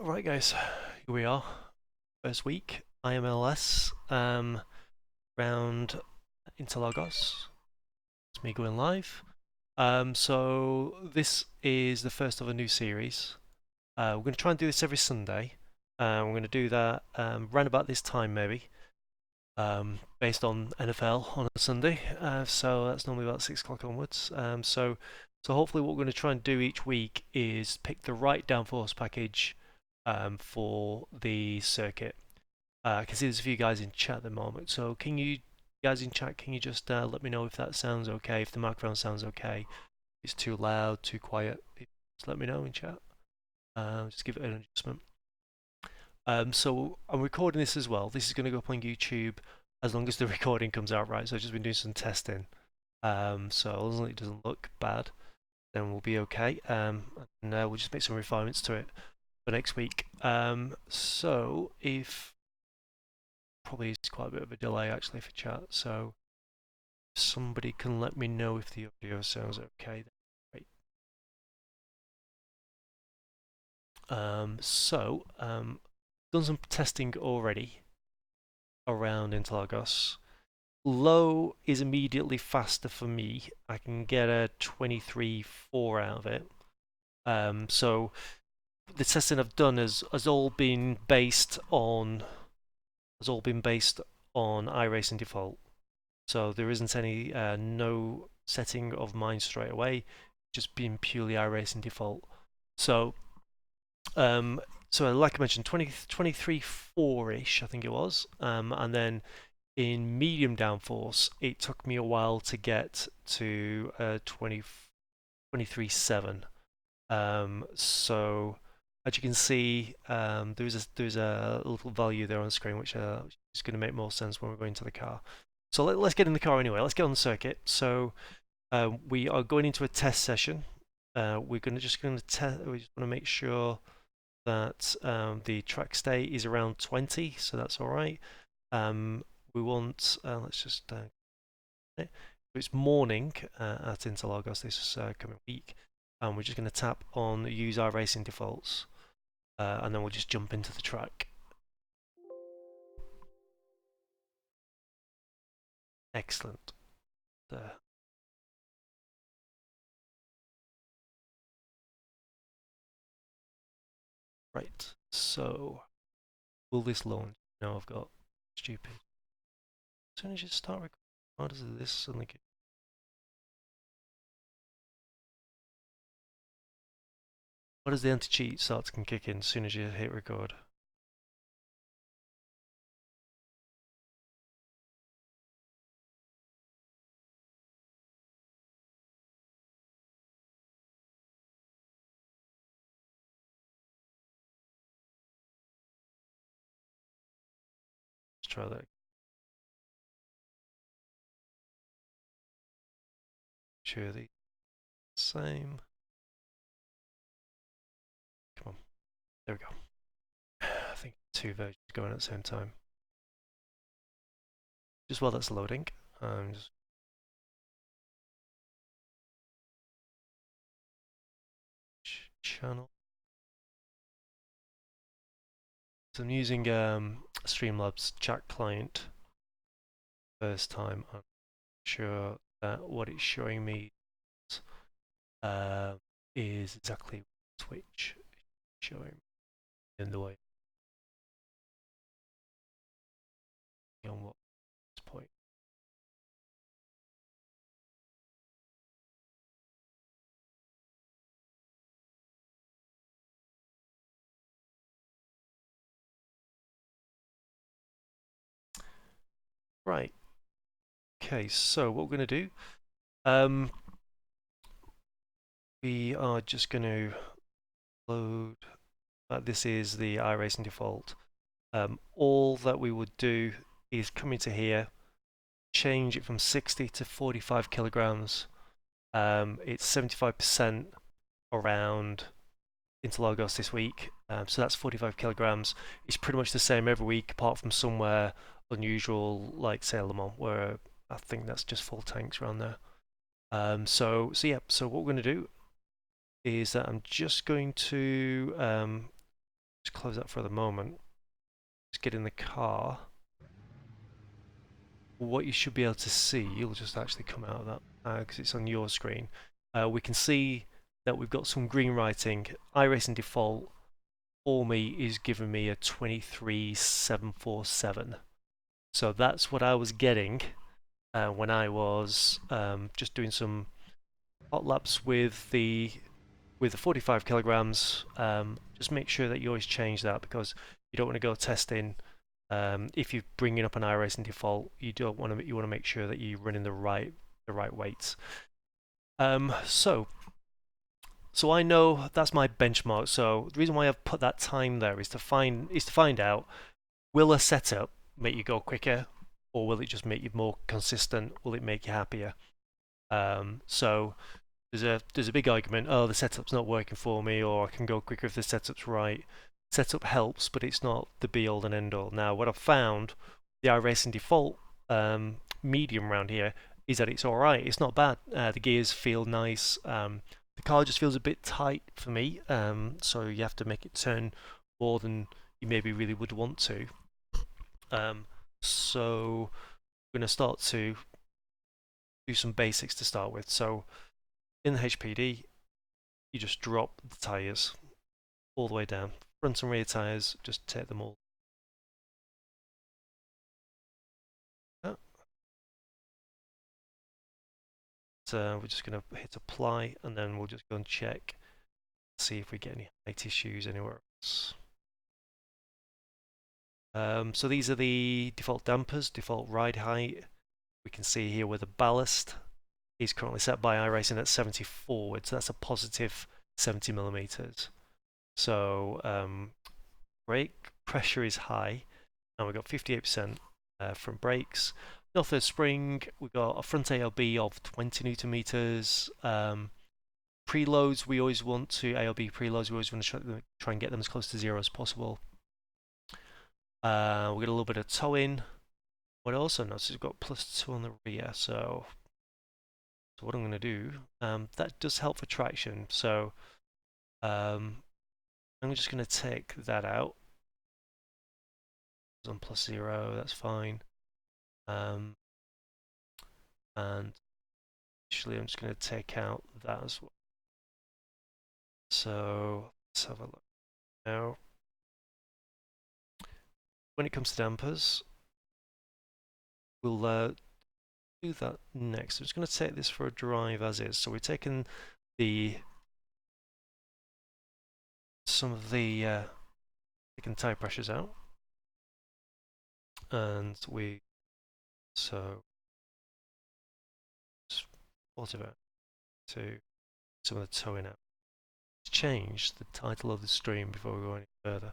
Right, guys, here we are. First week, iLMS, round Interlagos. It's me going live. So this is the first of a new series. We're going to try and do this every Sunday. We're going to do that round about this time, maybe, based on NFL on a Sunday. So that's normally about 6 o'clock onwards. So hopefully, what we're going to try and do each week is pick the right downforce package for the circuit. I can see there's a few guys in chat at the moment, so can you guys in chat, can you just let me know if that sounds okay, if the microphone sounds okay, if it's too loud, too quiet, just let me know in chat. Just give it an adjustment. So I'm recording this as well. This is going to go up on YouTube as long as the recording comes out right. So I've just been doing some testing. So as long as it doesn't look bad, then we'll be okay. And we'll just make some refinements to it for next week. So if probably is quite a bit of a delay actually for chat, so if somebody can let me know if the audio sounds okay, then great. Done some testing already around Interlagos. Low is immediately faster for me. I can get a 23.4 out of it. So the testing I've done has all been based on iRacing default. So there isn't any no setting of mine straight away, just being purely iRacing default. So um, so like I mentioned, 23.4-ish, I think it was, and then in medium downforce, it took me a while to get to 23.7. So as you can see, there's a little value there on the screen, which is going to make more sense when we're going to the car. So let's get in the car anyway. Let's get on the circuit. So we are going into a test session. We're just going to test. We just want to make sure that the track state is around 20, so that's all right. We want. Let's just. It's morning at Interlagos this coming week, and we're just going to tap on use iRacing defaults, and then we'll just jump into the track. Excellent. There. Right. So, will this launch? No, I've got stupid. As soon as you start recording, how does this suddenly get? What does the anti-cheat start can kick in as soon as you hit record? Let's try that. Sure, the same. Come on. There we go. I think two versions going at the same time. Just while that's loading, just channel. So I'm using Streamlabs chat client first time. I'm sure that what it's showing me uh, is exactly Twitch showing in the way on what point. Right. Okay. So what we're going to do, um, we are just going to load. This is the iRacing default. All that we would do is come into here, change it from 60 to 45 kilograms. It's 75% around Interlagos this week, so that's 45 kilograms. It's pretty much the same every week, apart from somewhere unusual like say Le Mans, where I think that's just full tanks around there. So yeah. So what we're going to do is that I'm just going to Just close that for the moment. Just get in the car. What you should be able to see, you'll just actually come out of that because it's on your screen. We can see that we've got some green writing. iRacing default for me is giving me a 23747. So that's what I was getting when I was just doing some hot laps with the 45 kilograms. Just make sure that you always change that because you don't want to go testing. If you're bringing up an iRacing default, you want to make sure that you're running the right weights. So I know that's my benchmark. So the reason why I've put that time there is to find out, will a setup make you go quicker, or will it just make you more consistent? Will it make you happier? So there's a big argument. Oh, the setup's not working for me, or I can go quicker if the setup's right. Setup helps, but it's not the be all and end all. Now, what I've found, the iRacing default medium around here is that it's all right. It's not bad. The gears feel nice. The car just feels a bit tight for me, so you have to make it turn more than you maybe really would want to. So we're going to start to do some basics to start with. So in the HPD, you just drop the tyres all the way down. Front and rear tyres, just take them all. So we're just going to hit apply, and then we'll just go and check, see if we get any height issues anywhere else. So these are the default dampers, default ride height. We can see here where the ballast is currently set by iRacing at 70 forward, so that's a positive 70 millimeters. So brake pressure is high, and we've got 58% from brakes. No third spring, we've got a front ALB of 20 newton meters. Preloads, we always want to, ALB preloads, we always want to try and get them as close to zero as possible. We've got a little bit of towing. What I also noticed, we've got +2 on the rear, so what I'm going to do, that does help for traction, so I'm just going to take that out. It's on +0, that's fine. And actually I'm just going to take out that as well. So let's have a look now. When it comes to dampers, we'll do that next. I'm just going to take this for a drive as is. So we're taking some of the taking tire pressures out, and so just auto to some of the towing out. Let's change the title of the stream before we go any further,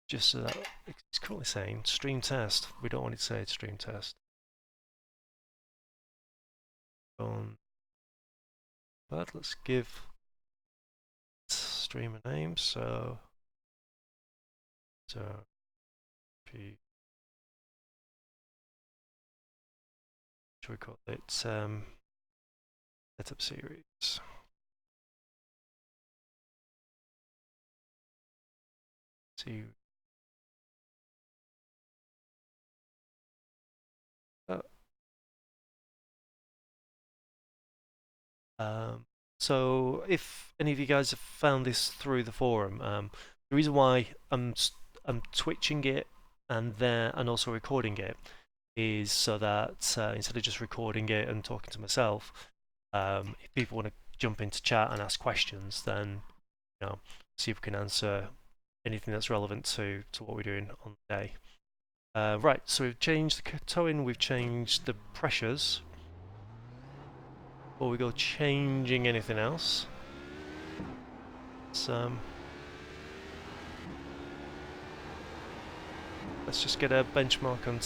just so that it's currently saying stream test. We don't want it to say stream test. But let's give stream a name. So should we call it setup series? See. So if any of you guys have found this through the forum, the reason why I'm twitching it and also recording it is so that instead of just recording it and talking to myself, if people want to jump into chat and ask questions, then see if we can answer anything that's relevant to what we're doing on the day. Right, so we've changed the towing, we've changed the pressures. Before we go changing anything else, let's just get a benchmark on.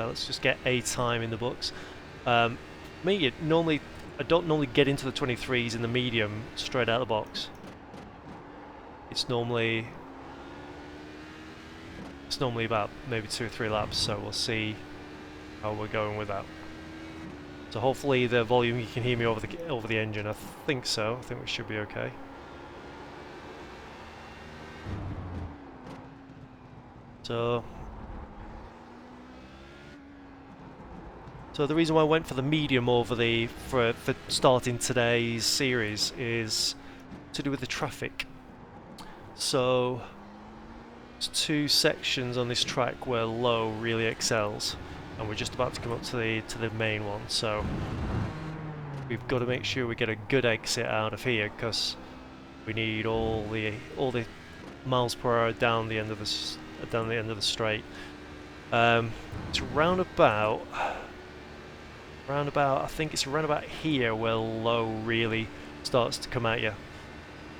Let's just get a time in the books. I don't normally get into the 23s in the medium straight out of the box. It's normally about maybe 2 or 3 laps. So we'll see how we're going with that. So hopefully the volume, you can hear me over the engine. I think so. I think we should be okay. So the reason why I went for the medium over for starting today's series is to do with the traffic. So there's two sections on this track where low really excels, and we're just about to come up to the main one. So we've got to make sure we get a good exit out of here, because we need all the miles per hour down the end of the straight. It's roundabout. I think it's around about here where low really starts to come at you.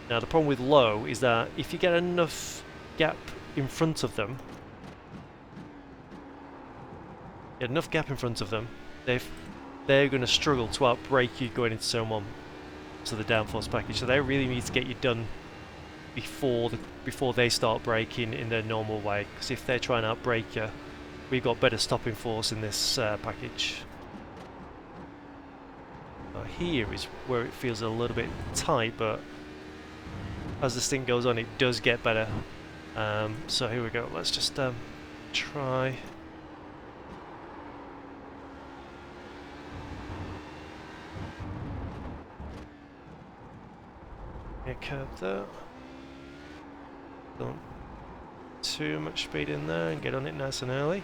Now the problem with low is that if you get enough gap in front of them, they're going to struggle to outbrake you going into zone 1 to the downforce package. So they really need to get you done before they start braking in their normal way. Because if they're trying to outbrake you, we've got better stopping force in this package. Here is where it feels a little bit tight, but as this thing goes on, it does get better. So here we go. Let's just try. Get curve there. Don't too much speed in there, and get on it nice and early.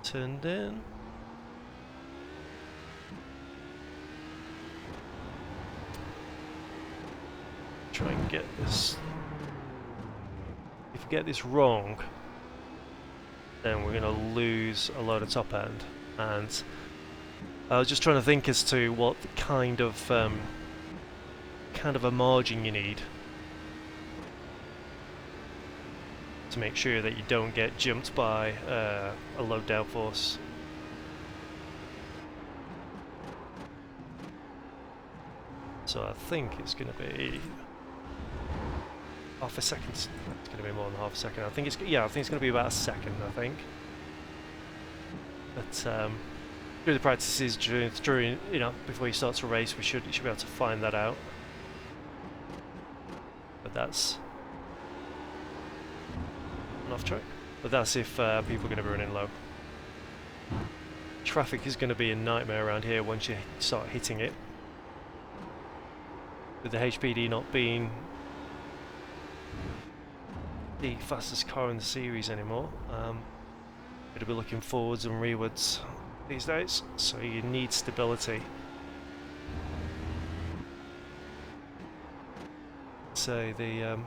Turned in. Try and get this. If we get this wrong, then we're going to lose a load of top end. And I was just trying to think as to what kind of a margin you need to make sure that you don't get jumped by a low downforce. So I think it's going to be half a second. It's going to be more than half a second. I think it's going to be about a second. I think. But through the practices during before you start to race, you should be able to find that out. But that's off track. But that's if people are going to be running low. Traffic is going to be a nightmare around here once you start hitting it. With the HPD not being the fastest car in the series anymore, it'll be looking forwards and rearwards these days, so you need stability. So the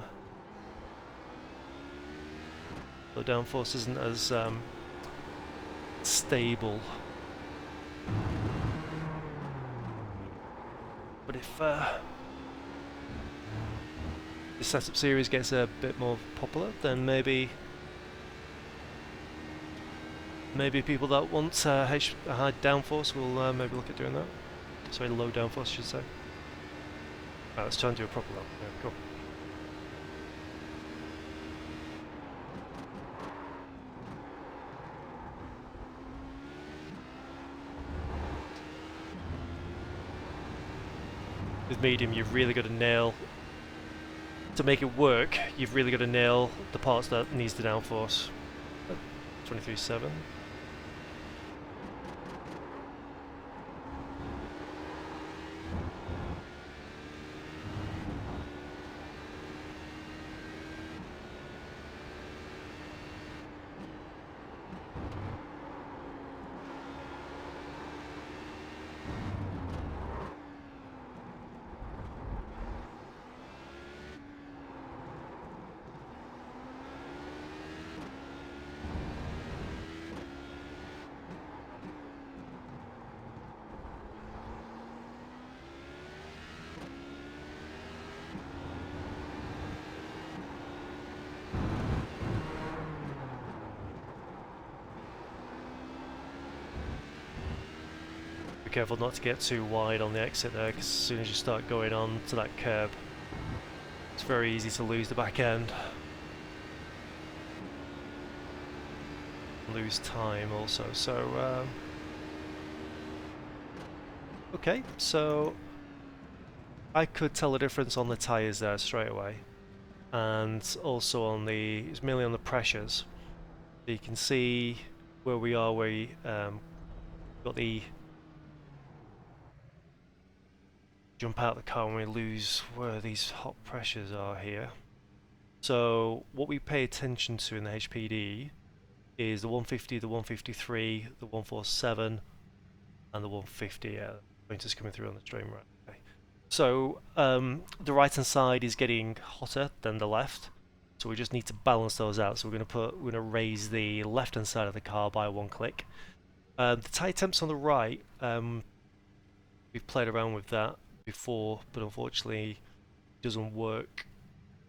downforce isn't as stable, but if the setup series gets a bit more popular, then maybe people that want a high downforce will maybe look at doing that. Sorry, low downforce, I should say. Right, let's try and do a proper lap. Yeah, cool. With medium, you've really got to nail. To make it work, you've really got to nail the parts that needs the downforce. 23.7. Be careful not to get too wide on the exit there, because as soon as you start going on to that curb, it's very easy to lose the back end. Lose time also, so okay, so I could tell the difference on the tyres there straight away. and also on it's mainly on the pressures. So you can see where we are, where we got the jump out of the car and we lose where these hot pressures are here. So what we pay attention to in the HPD is the 150, the 153, the 147, and the 150. Yeah, pointers coming through on the stream, right? Okay. So the right hand side is getting hotter than the left, so we just need to balance those out. So we're going to raise the left hand side of the car by 1 click. The tire temps on the right, we've played around with that before, but unfortunately it doesn't work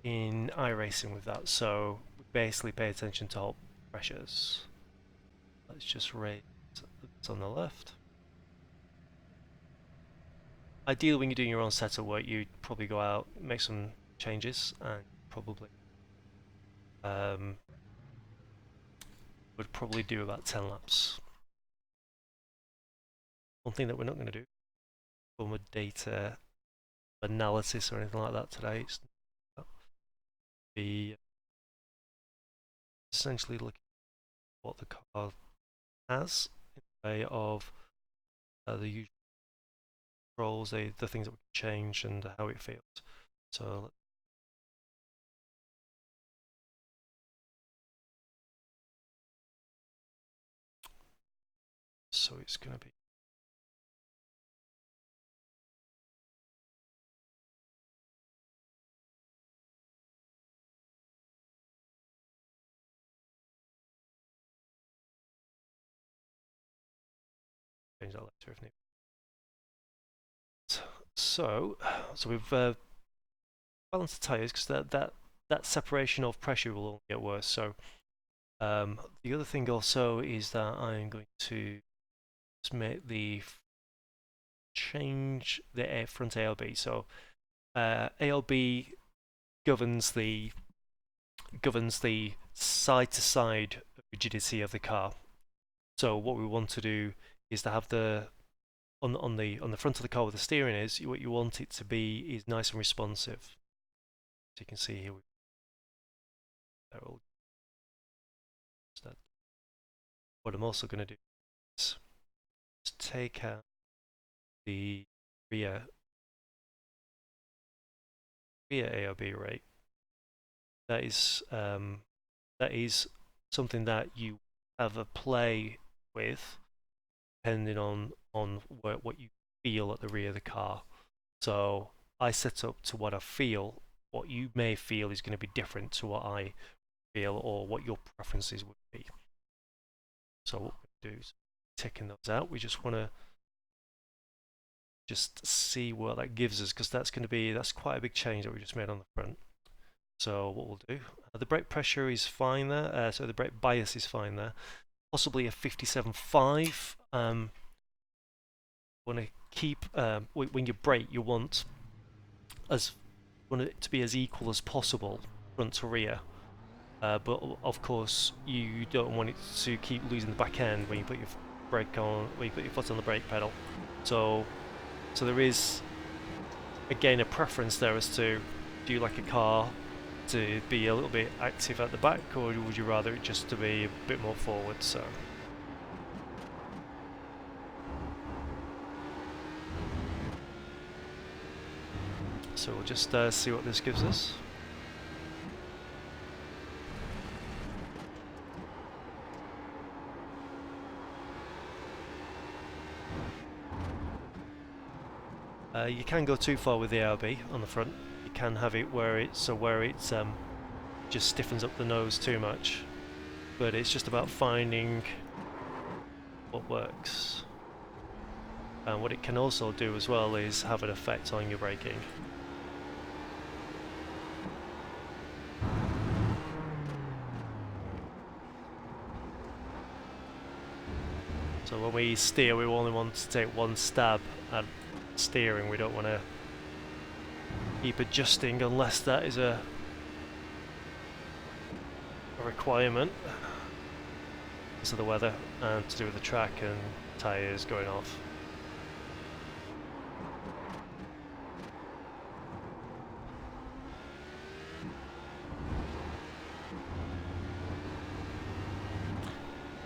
in iRacing with that. So we basically pay attention to hot pressures. Let's just raise this on the left. Ideally, when you're doing your own setup work, you'd probably go out, make some changes, and probably would probably do about 10 laps. One thing that we're not going to do from a data analysis or anything like that today, it's be essentially looking at what the car has in the way of the usual controls, the things that we can change, and how it feels. So it's going to be change that later if needed. So we've balanced the tyres because that separation of pressure will only get worse. So the other thing also is that I'm going to change the front ALB. So ALB governs the side-to-side rigidity of the car. So what we want to do is to have the on the front of the car where the steering is, what you want it to be is nice and responsive. So you can see here, what I'm also going to do is take out the rear ARB rate. That is something that you have a play with, depending on what you feel at the rear of the car. So I set up to what I feel. What you may feel is going to be different to what I feel or what your preferences would be. So what we do is taking those out. We just want to just see what that gives us, because that's quite a big change that we just made on the front. So what we'll do, the brake pressure is fine there, so the brake bias is fine there. Possibly a 57.5. Want to keep when you brake, you want it to be as equal as possible, front to rear. But of course, you don't want it to keep losing the back end when you put your foot on the brake pedal. So there is again a preference there as to, do you like a car to be a little bit active at the back, or would you rather it just to be a bit more forward? So we'll just see what this gives us. You can go too far with the ARB on the front. You can have it where it just stiffens up the nose too much, but it's just about finding what works. And what it can also do as well is have an effect on your braking. So when we steer, we only want to take one stab at steering. We don't want to keep adjusting unless that is a requirement because of the weather and to do with the track and tyres going off.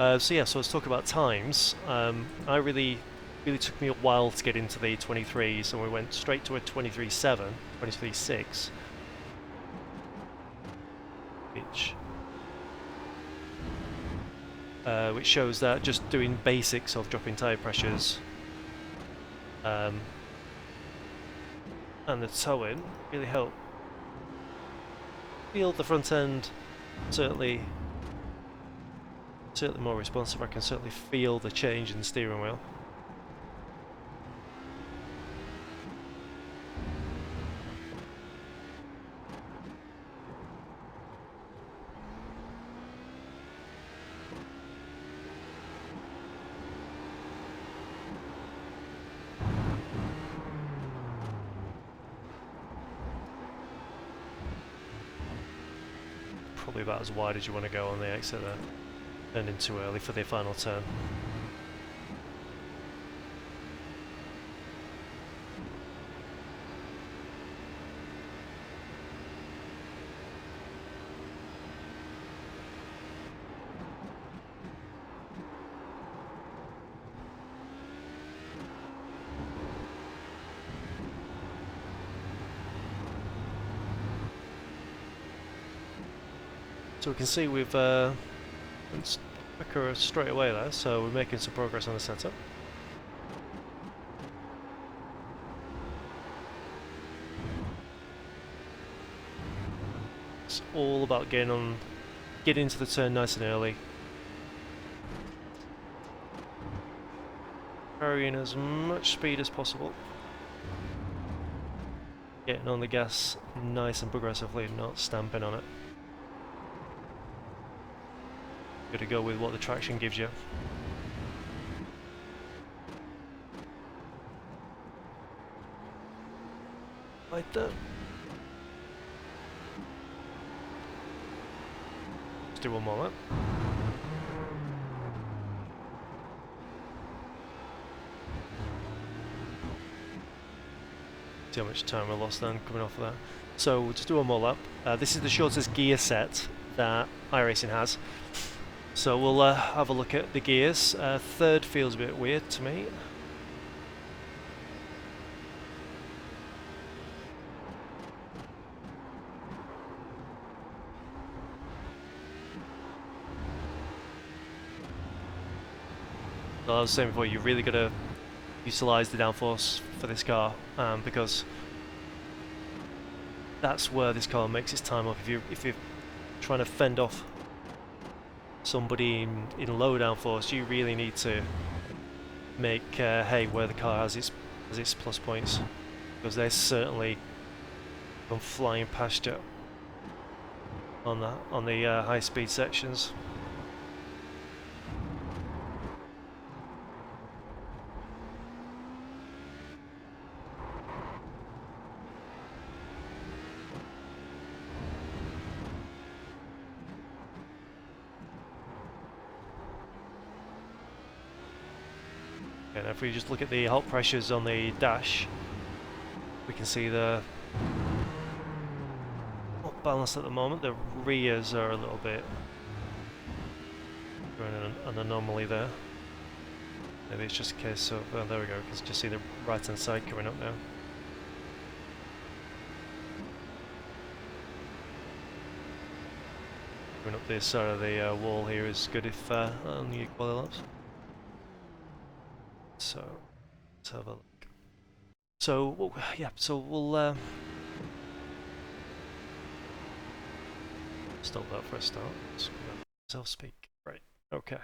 So yeah, so let's talk about times. I really took me a while to get into the 23s, and we went straight to a 23.7, 23.6, which which shows that just doing basics of dropping tire pressures um, and the towing really help. Feel the front end certainly more responsive. I can certainly feel the change in the steering wheel. Probably about as wide as you want to go on the exit there. Turned in too early for the final turn. So we can see we've went quicker straight away there, so we're making some progress on the setup. It's all about getting into the turn nice and early. Carrying as much speed as possible. Getting on the gas nice and progressively, not stamping on it. Gotta go with what the traction gives you. Like that. Let's do one more lap. See how much time we lost then coming off of that. So we'll just do one more lap. This is the shortest gear set that iRacing has. So we'll have a look at the gears. Third feels a bit weird to me. Well, I was saying before, you really got to utilise the downforce for this car because that's where this car makes its time up. If you're trying to fend off somebody in low downforce, you really need to make hay where the car has its plus points, because they certainly come flying past you on the high speed sections. And if we just look at the halt pressures on the dash, we can see the not balanced at the moment. The rears are a little bit going an anomaly there. Maybe it's just a case of there we go. You can just see the right hand side coming up now. Going up this side of the wall here is good if on the quali laps. So let's have a look. So yeah, so we'll stop that for a start. Self-speak. Right. Okay.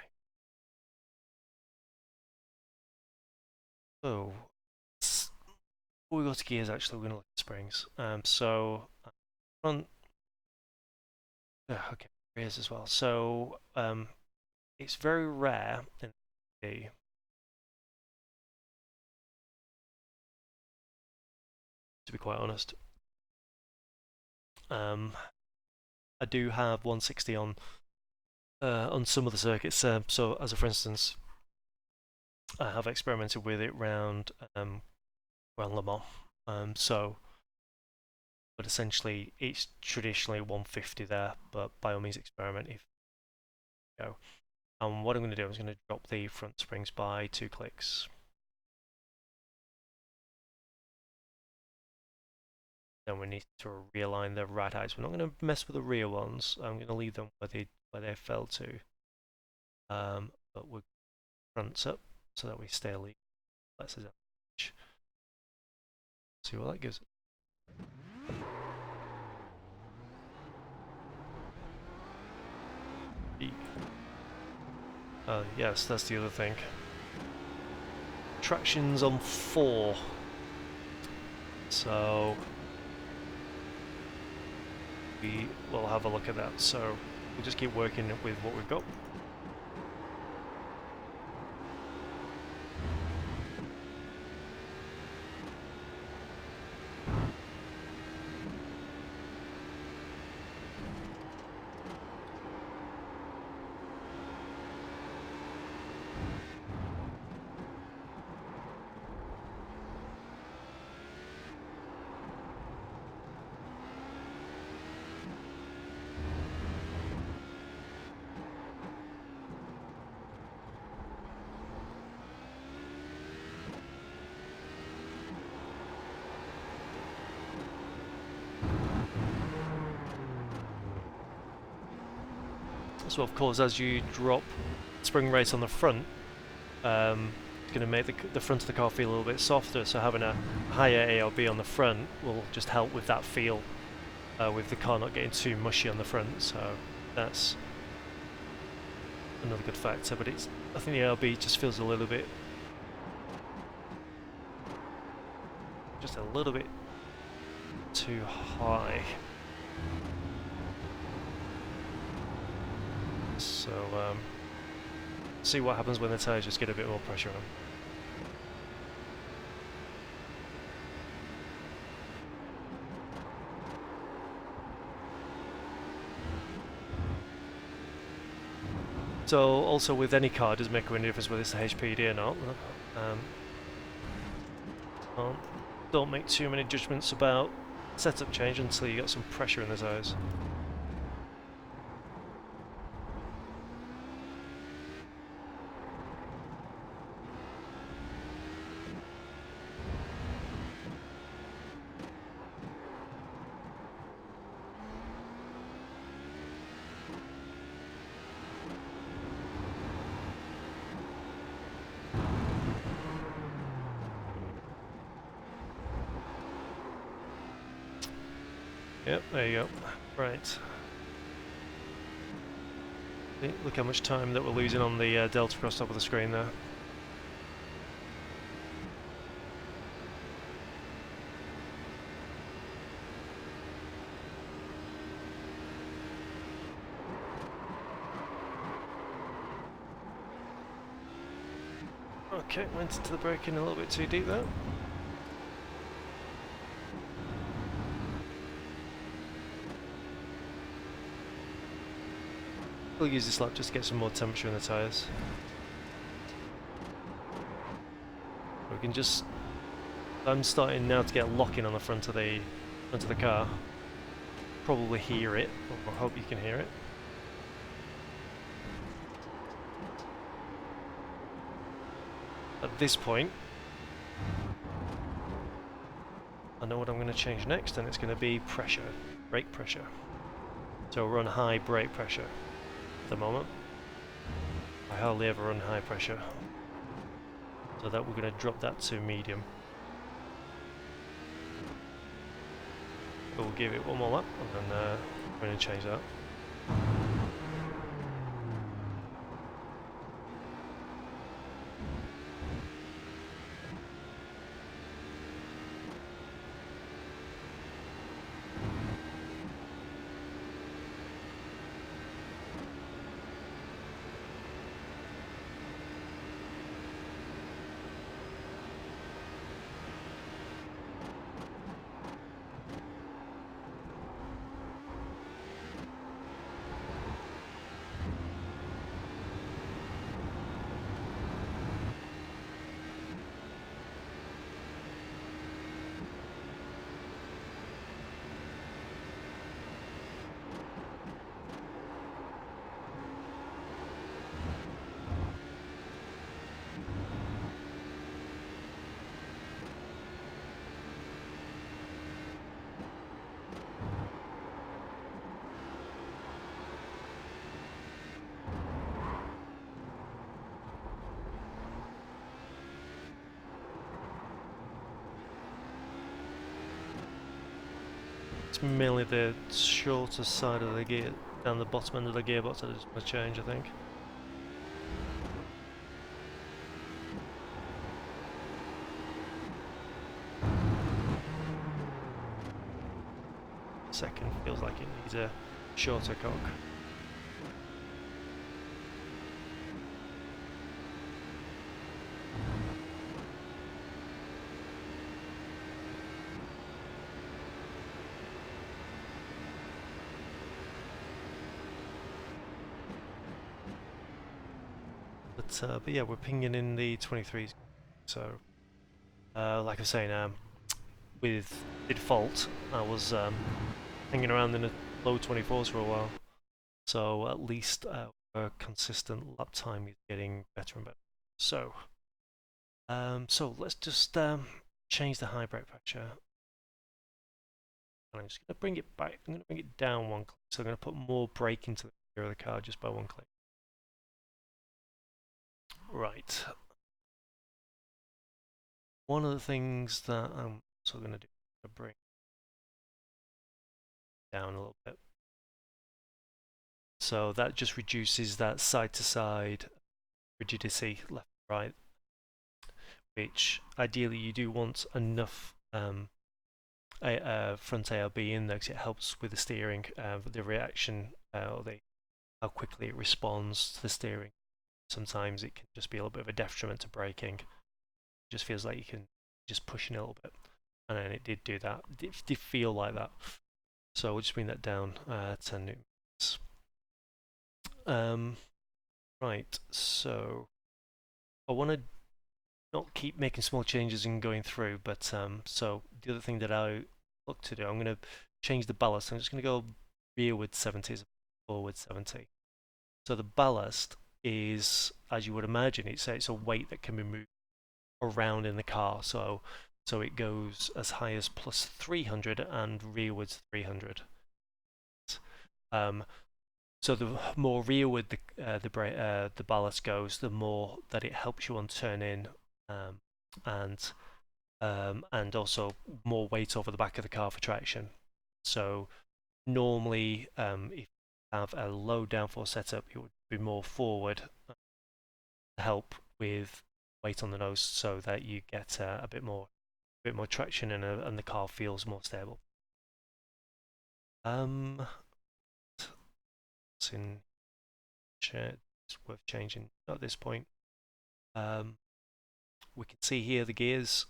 So before we go to gears, actually, we're going to look at springs. So front. Okay, rears as well. So it's very rare in the to be quite honest. I do have 160 on some of the circuits. So, as a for instance, I have experimented with it around Le Mans. But essentially, it's traditionally 150 there. But by all means, experiment if you go. And what I'm going to do, I'm just going to drop the front springs by 2 clicks. Then we need to realign the right heights. We're not going to mess with the rear ones. I'm going to leave them where they fell to. But we're fronts up so that we stay level. Let's see what that gives. Yes, that's the other thing. Traction's on 4. So we will have a look at that. So we'll just keep working with what we've got. So of course, as you drop spring rate on the front, it's going to make the front of the car feel a little bit softer. So having a higher ARB on the front will just help with that feel, with the car not getting too mushy on the front. So that's another good factor. But I think the ARB just feels a little bit too high. So see what happens when the tyres just get a bit more pressure on them. So also with any car, it doesn't make any difference whether it's a HPD or not. Don't make too many judgments about setup change until you get some pressure in the tyres. Yep, there you go. Right. Look how much time that we're losing on the delta across top of the screen there. Okay, went into the braking a little bit too deep there. We'll use this lap just to get some more temperature in the tyres. We can just... I'm starting now to get lock-in on the front of the car. Probably hear it, or I hope you can hear it. At this point, I know what I'm going to change next, and it's going to be pressure, brake pressure. So we'll run high brake pressure at the moment. I hardly ever run high pressure, so that we're going to drop that to medium. But we'll give it one more lap, and then we're going to change that. It's mainly the shorter side of the gear, down the bottom end of the gearbox that I just want to change, I think. Second feels like it needs a shorter cock. But yeah, we're pinging in the 23s. So, like I was saying, with the default, I was hanging around in the low 24s for a while. So at least our consistent lap time is getting better and better. So let's just change the high brake pressure. And I'm just going to bring it back. I'm going to bring it down one click. So I'm going to put more brake into the rear of the car just by one click. Right. One of the things that I'm also going to do is bring it down a little bit. So that just reduces that side-to-side rigidity left and right, which ideally you do want enough front ARB in there because it helps with the steering, the reaction, or how quickly it responds to the steering. Sometimes it can just be a little bit of a detriment to braking. It just feels like you can just push in a little bit, and then it did do that. It did feel like that. So we'll just bring that down 10 newtons. Right, so I want to not keep making small changes and going through, but so the other thing that I look to do, I'm going to change the ballast. I'm just going to go rearward 70 as forward 70. So the ballast is, as you would imagine, it's a weight that can be moved around in the car. So it goes as high as plus 300 and rearwards 300. So the more rearward the ballast goes, the more that it helps you on turn in, and also more weight over the back of the car for traction. So normally, if you have a low downforce setup, it would be more forward to help with weight on the nose, so that you get a bit more traction and the car feels more stable. It's worth changing at this point. We can see here the gears.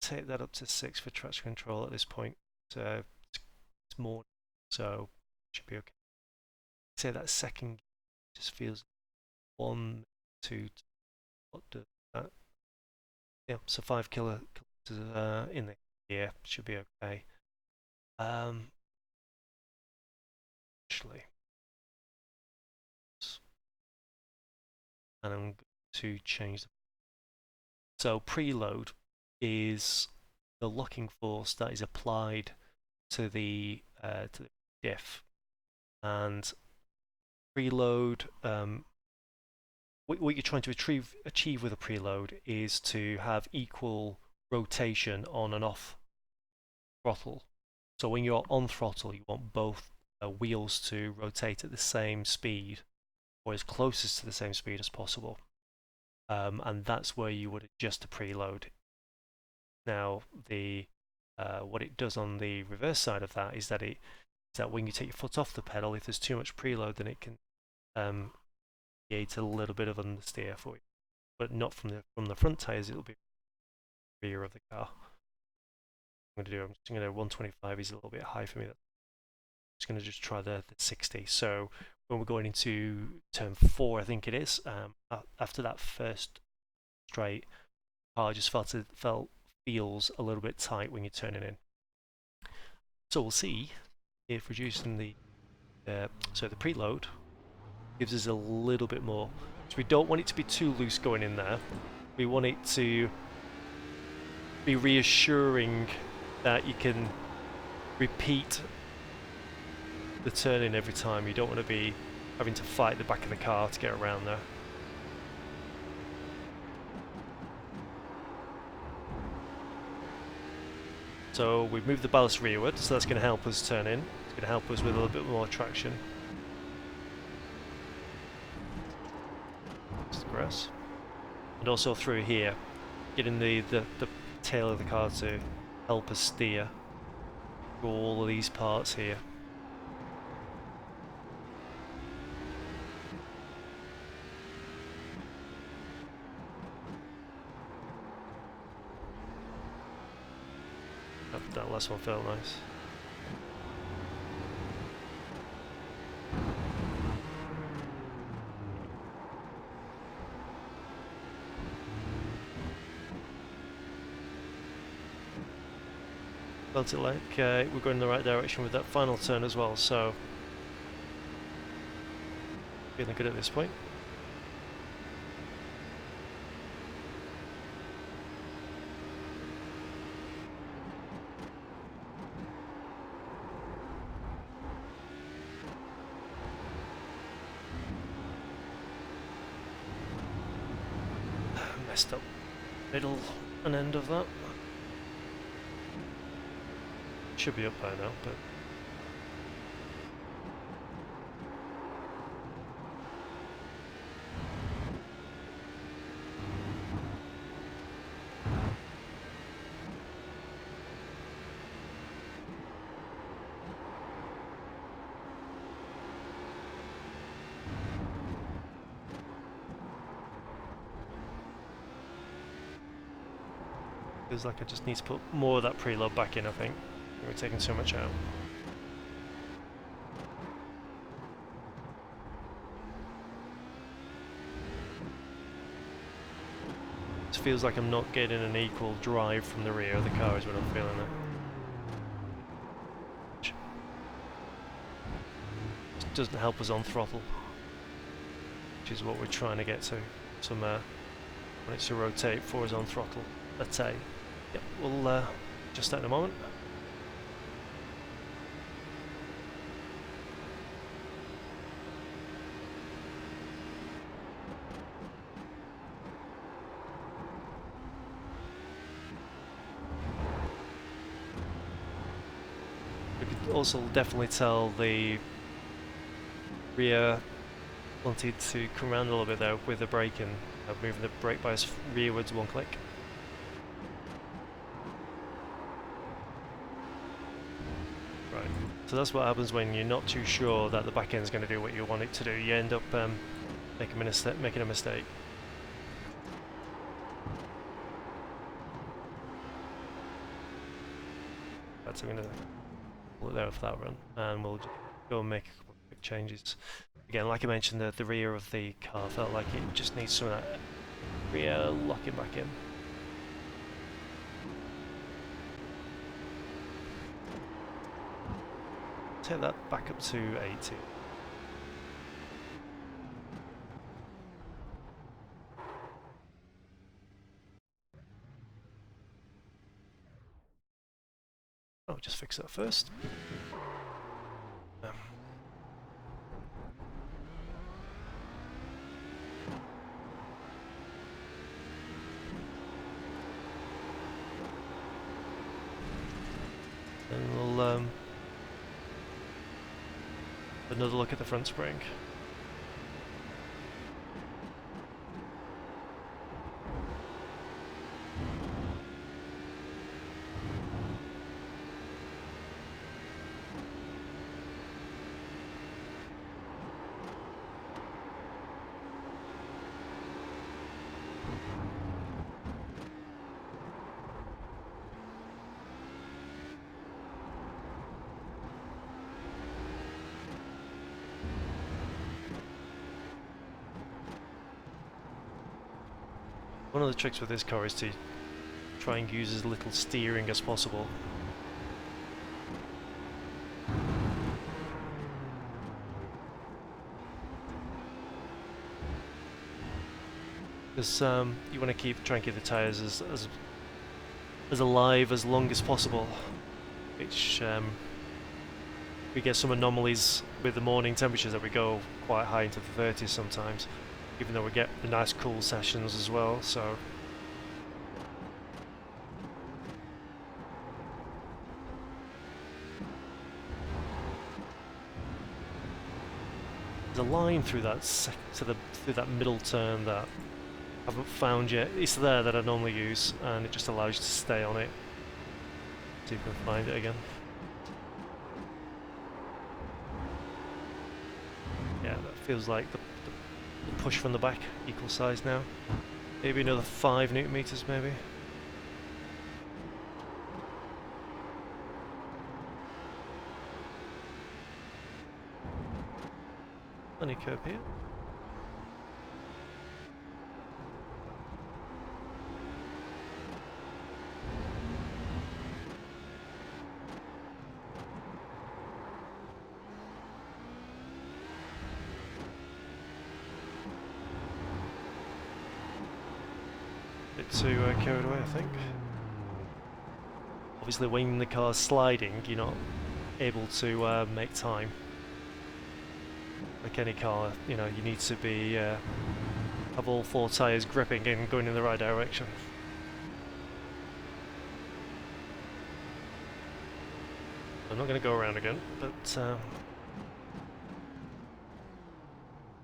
Take that up to 6 for traction control at this point. So it's more, so it should be okay. Say that second just feels 1, 2. What does that? Yeah, so 5 kilometers in the gear should be okay. Actually, and I'm going to change the. So preload is the locking force that is applied to the diff, and preload. What you're trying to achieve with a preload is to have equal rotation on and off throttle. So when you're on throttle, you want both wheels to rotate at the same speed, or as closest to the same speed as possible. And that's where you would adjust the preload. Now, what it does on the reverse side of that is that when you take your foot off the pedal, if there's too much preload, then it can create a little bit of understeer for you, but not from the front tires. It'll be rear of the car. I'm just going to 125 is a little bit high for me. I'm just going to just try the 60. So when we're going into turn 4, I think it is, after that first straight, the car just feels a little bit tight when you're turning in. So we'll see if reducing the preload gives us a little bit more. So we don't want it to be too loose going in there. We want it to be reassuring that you can repeat the turn-in every time. You don't want to be having to fight the back of the car to get around there. So we've moved the ballast rearward, so that's going to help us turn in. It's going to help us with a little bit more traction. Just the grass. And also through here, getting the tail of the car to help us steer through all of these parts here. That last one felt nice. Felt it like we're going in the right direction with that final turn as well, so feeling good at this point. Messed up middle and end of that. Should be up by now, but feels like I just need to put more of that preload back in, I think. We're taking so much out. It feels like I'm not getting an equal drive from the rear of the car is what I'm feeling there. It doesn't help us on throttle, which is what we're trying to get to. Some when it's to rotate for us on throttle. Let's say, yep, we'll just that in a moment. Also definitely tell the rear wanted to come around a little bit there with the braking, moving the brake bias rearwards one click. Right, so that's what happens when you're not too sure that the back end's going to do what you want it to do. You end up making a mistake. Right, so I'm going to there for that run, and we'll just go and make a couple of quick changes. Again, like I mentioned, the rear of the car felt like it just needs some of that rear locking back in. Take that back up to 80. I'll just fix that first. Then we'll another look at the front spring. One of the tricks with this car is to try and use as little steering as possible. Because you want to try and keep the tyres as alive as long as possible, which we get some anomalies with the morning temperatures that we go quite high into the 30s sometimes, even though we get the nice cool sessions as well. So line through that through that middle turn that I haven't found yet. It's there that I normally use, and it just allows you to stay on it. See if we can find it again. Yeah, that feels like the push from the back equal size now. Maybe another 5 newton meters, maybe. Plenty curb here. Bit too carried away, I think. Obviously, when the car's sliding, you're not able to make time. Like any car, you know, you need to be have all 4 tyres gripping and going in the right direction. I'm not going to go around again, but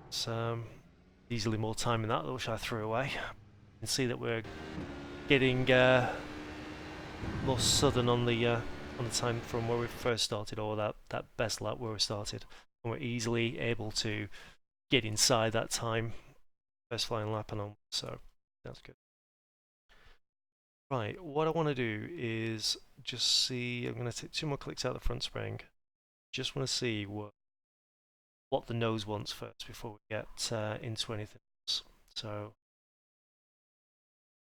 it's easily more time in that, which I threw away. You can see that we're getting more southern on the time from where we first started, or that best lap where we started, and we're easily able to get inside that time first flying lap and on, so that's good. Right, what I want to do is just see, I'm going to take 2 more clicks out of the front spring. Just want to see what the nose wants first before we get into anything else. So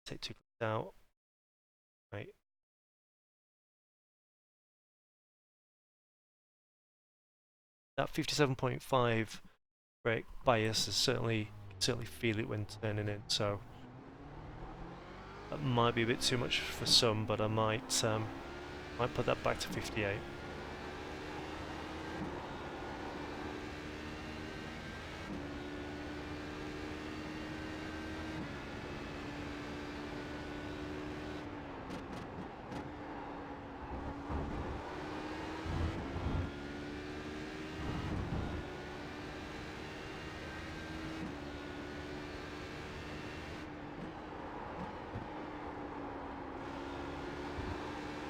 take 2 clicks out. Right. That 57.5 brake bias is certainly feel it when turning in, so that might be a bit too much for some, but I might put that back to 58.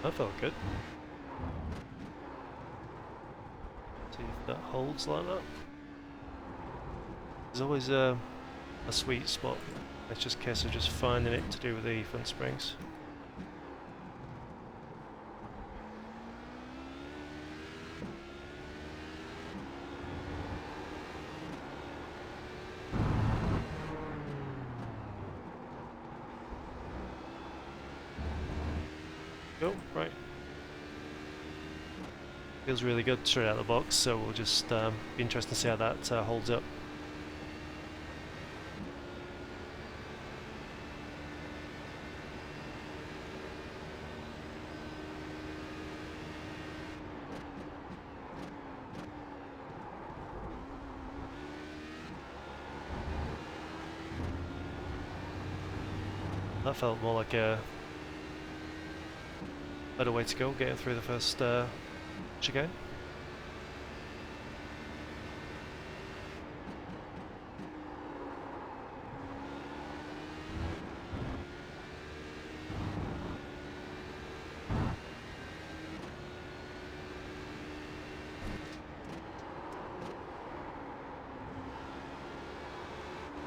That felt good. See if that holds like that. There's always a sweet spot. It's just a case of just finding it to do with the front springs. Oh, right. Feels really good straight out of the box, so we'll just be interested to see how that holds up. That felt more like a better way to go, getting through the first chicane.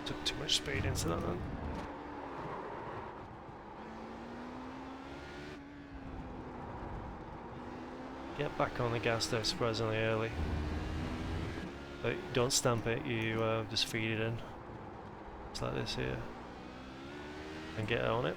Took too much speed into that then. Get back on the gas there surprisingly early. But don't stamp it, you just feed it in. Just like this here. And get on it.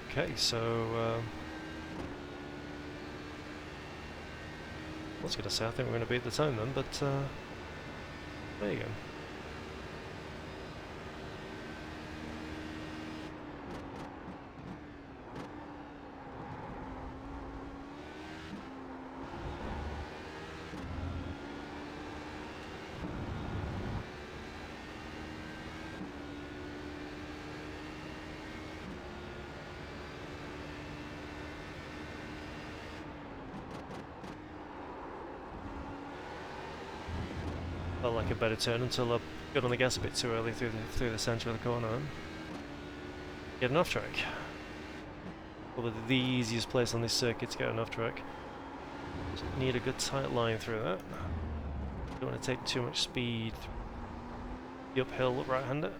Okay, so I was going to say, I think we're going to beat the time then, but there you go. felt like a better turn until I got on the gas a bit too early through the centre of the corner. Get an off track. Probably the easiest place on this circuit to get an off track. Just need a good tight line through that. Don't want to take too much speed through the uphill right-hander.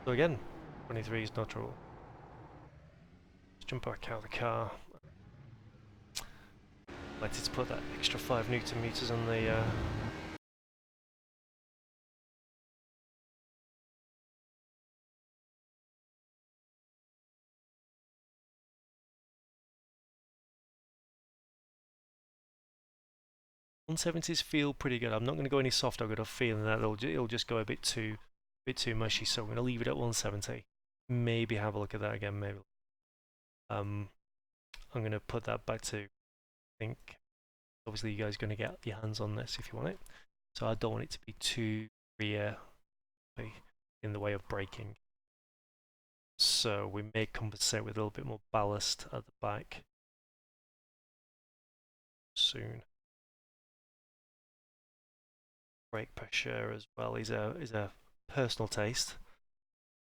So again, 23 is no trouble. Let's jump back out of the car. Let's put that extra 5 Newton meters on the 170s feel pretty good. I'm not going to go any softer. I've got a feeling that it'll just go a bit too mushy. So I'm going to leave it at 170. Maybe have a look at that again. Maybe. I'm going to put that back to. I think obviously you guys are going to get your hands on this if you want it. So I don't want it to be too rear in the way of braking. So we may compensate with a little bit more ballast at the back soon. Brake pressure as well is a personal taste.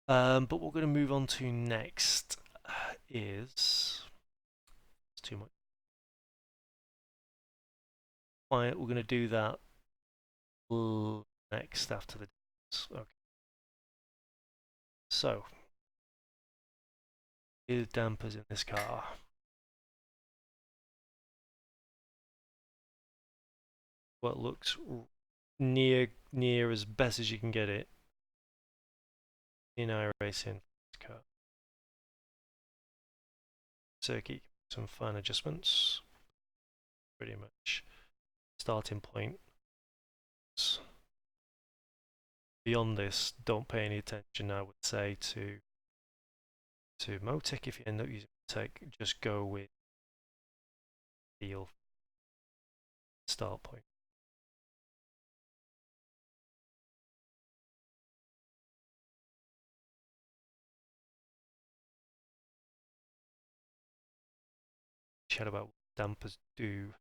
But what we're going to move on to next is it's too much. Fine, we're going to do that next after the okay. So here's dampers in this car. What looks near as best as you can get it in iRacing car. Circuit, some fine adjustments. Pretty much starting point. Beyond this, don't pay any attention. I would say to Motec if you end up using Motec, just go with feel start point. Chat about what dampers do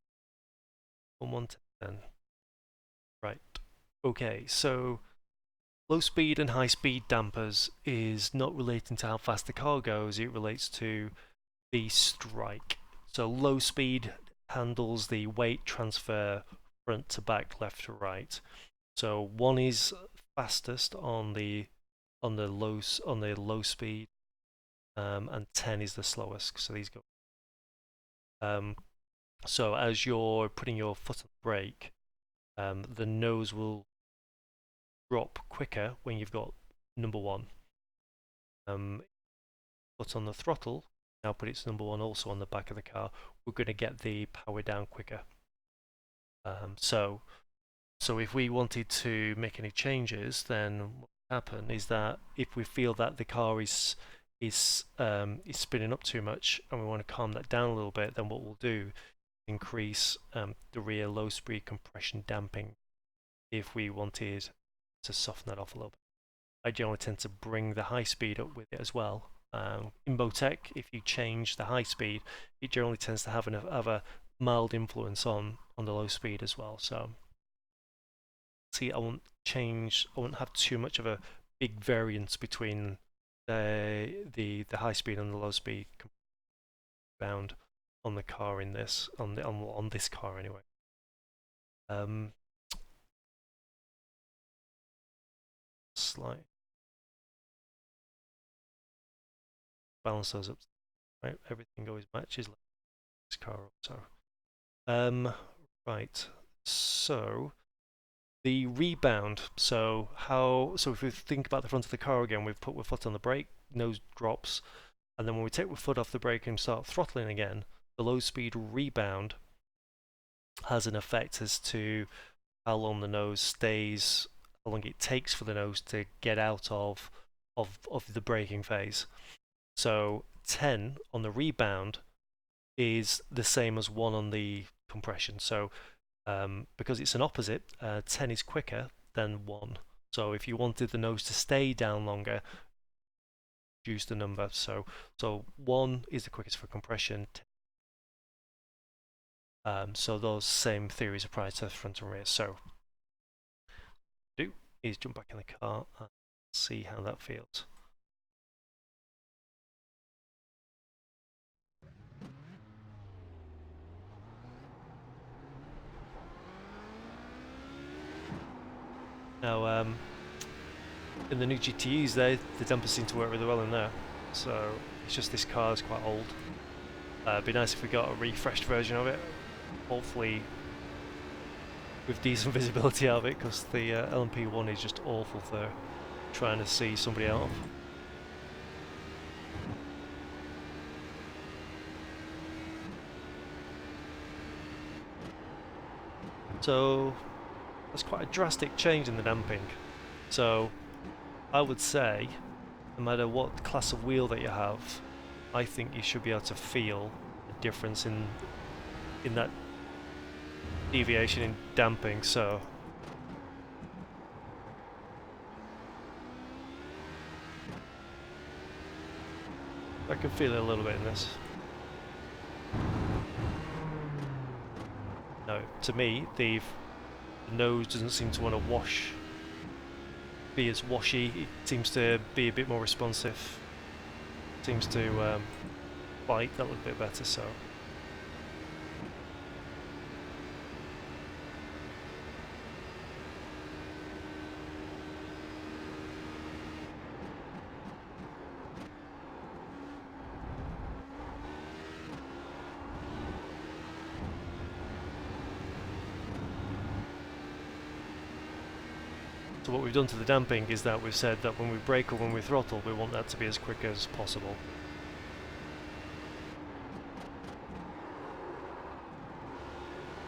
on 110. Right. Okay, so low speed and high speed dampers is not relating to how fast the car goes, it relates to the strike. So low speed handles the weight transfer front to back, left to right. So one is fastest on the low speed, and 10 is the slowest. So these go. So as you're putting your foot on the brake, the nose will drop quicker when you've got number 1. Foot on the throttle, now put its number 1 also on the back of the car, we're going to get the power down quicker. So if we wanted to make any changes, then what will happen is that if we feel that the car is spinning up too much and we want to calm that down a little bit, then what we'll do is increase the rear low speed compression damping if we wanted to soften that off a little bit. I generally tend to bring the high speed up with it as well. In Motec, if you change the high speed, it generally tends to have a mild influence on the low speed as well. So see, I won't have too much of a big variance between the high speed and the low speed bound on the car in this on this car anyway. Slight balance those up, right? Everything always matches like this car also. Right. So the rebound. So if we think about the front of the car again, we've put our foot on the brake, nose drops, and then when we take the foot off the brake and start throttling again, the low speed rebound has an effect as to how long the nose stays, how long it takes for the nose to get out of the braking phase. So 10 on the rebound is the same as 1 on the compression. So because it's an opposite, 10 is quicker than 1. So if you wanted the nose to stay down longer, reduce the number. So 1 is the quickest for compression. So those same theories apply to the front and rear. So do is jump back in the car and see how that feels. Now, in the new GTEs, the dampers seem to work really well in there. So it's just this car is quite old. It'd be nice if we got a refreshed version of it. Hopefully, with decent visibility out of it, because the LMP one is just awful for trying to see somebody out of. So that's quite a drastic change in the damping. So I would say, no matter what class of wheel that you have, I think you should be able to feel the difference in that deviation in damping. So I can feel it a little bit in this. No, to me, the nose doesn't seem to want to be as washy. It seems to be a bit more responsive. Seems to bite that little bit better. So. So what we've done to the damping is that we've said that when we brake or when we throttle, we want that to be as quick as possible.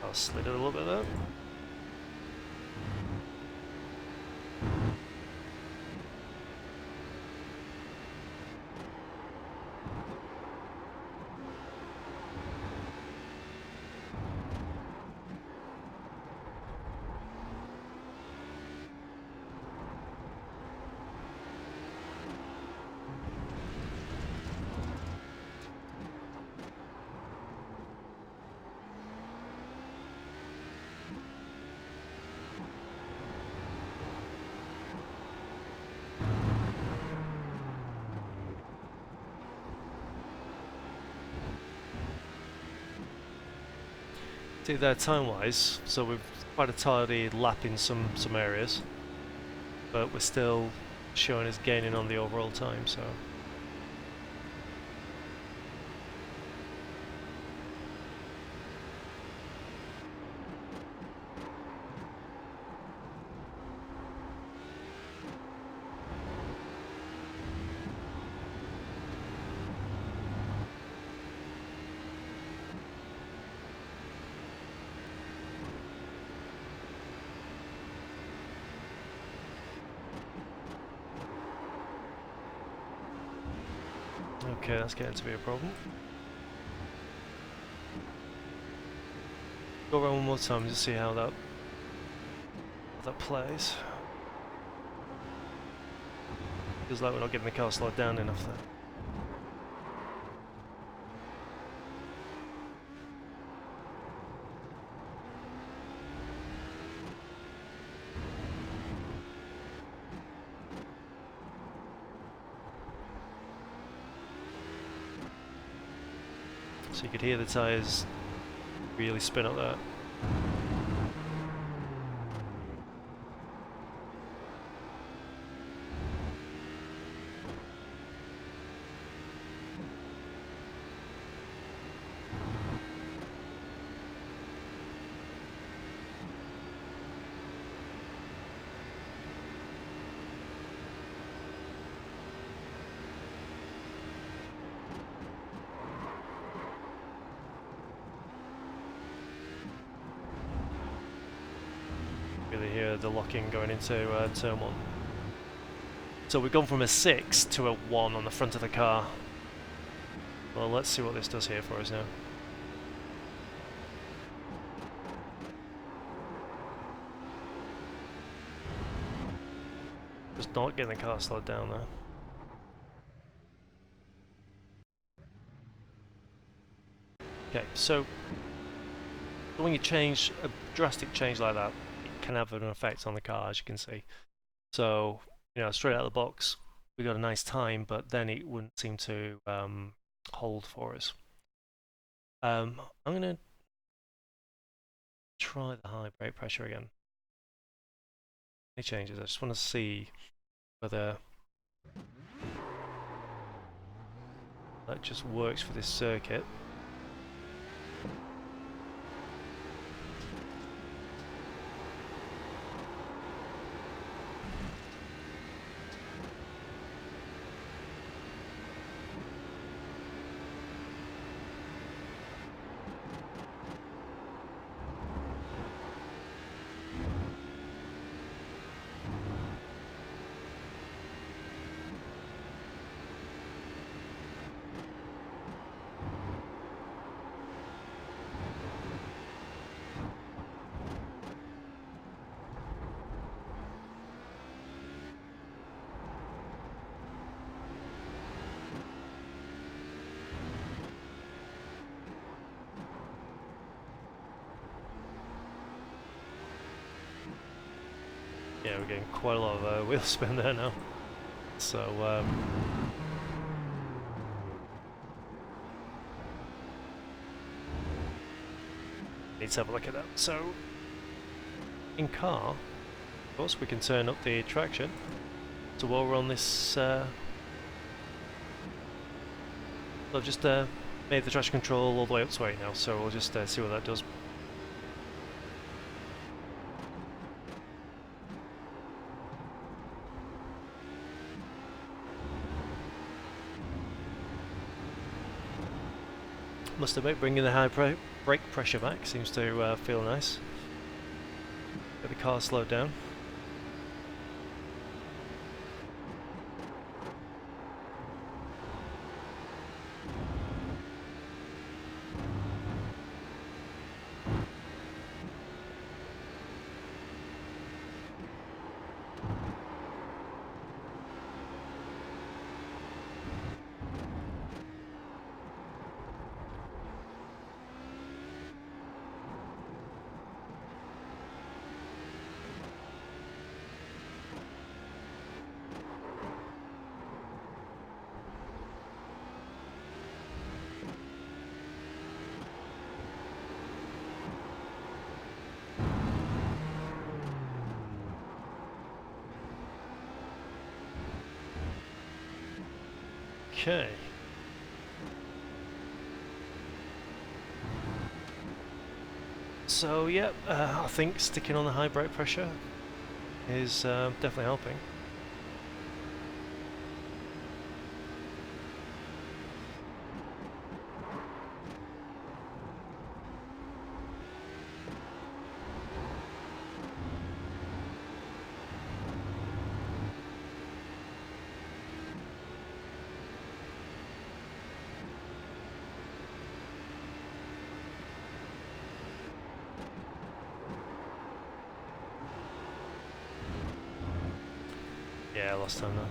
I'll slid it a little bit there. There time-wise, so we've quite a tidy lap in some areas, but we're still showing us gaining on the overall time. So okay, that's getting to be a problem. Go around one more time to see how that plays. Feels like we're not getting the car slowed down enough there. So you could hear the tyres really spin up there. clearly hear the lock-in going into turn 1. So we've gone from a 6 to a 1 on the front of the car. Well, let's see what this does here for us now. Just not getting the car slowed down there. Okay, so when you change a drastic change like that, it can have an effect on the car, as you can see. So, you know, straight out of the box, we got a nice time, but then it wouldn't seem to hold for us. I'm going to try the high brake pressure again. Any changes? I just want to see whether that just works for this circuit. Yeah, we're getting quite a lot of wheel spin there now. So, need to have a look at that. So, in car, of course, we can turn up the traction. So while we're on this, I've just made the traction control all the way up to 8 now, so we'll just see what that does. Must admit, bringing the high brake pressure back seems to feel nice. Get the car slowed down. Okay. So yeah, I think sticking on the high brake pressure is definitely helping. Yeah, last time now.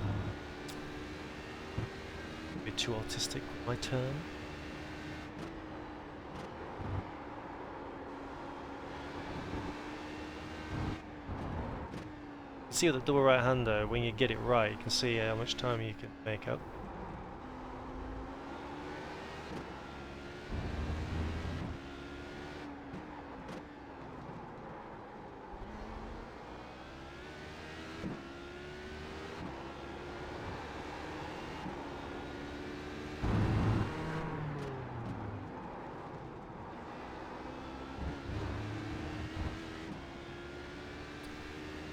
A bit too autistic with my turn. You see with the double right-hander, when you get it right, you can see how much time you can make up.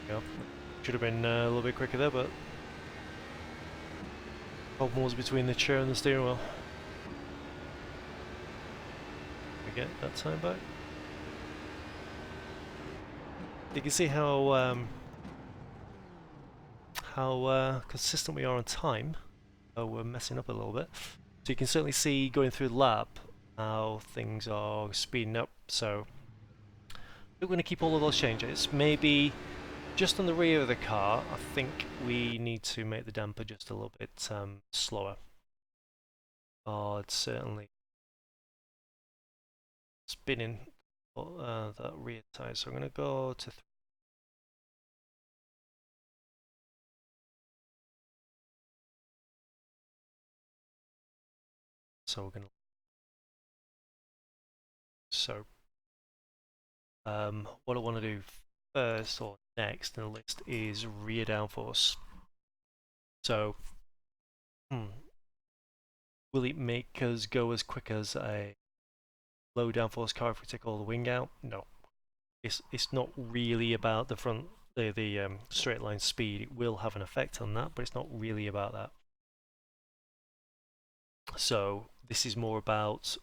Yep. Should have been a little bit quicker there, but problem was between the chair and the steering wheel. We get that time back. you can see how consistent we are on time. Oh, we're messing up a little bit. So you can certainly see going through the lab how things are speeding up. So we're going to keep all of those changes. Maybe just on the rear of the car, I think we need to make the damper just a little bit slower. Oh, it's certainly spinning that rear tire. So I'm going to go to so we're going to what I want to do first or next in the list is rear downforce. So will it make us go as quick as a low downforce car if we take all the wing out? No. It's not really about the front the straight line speed. It will have an effect on that, but it's not really about that. So this is more about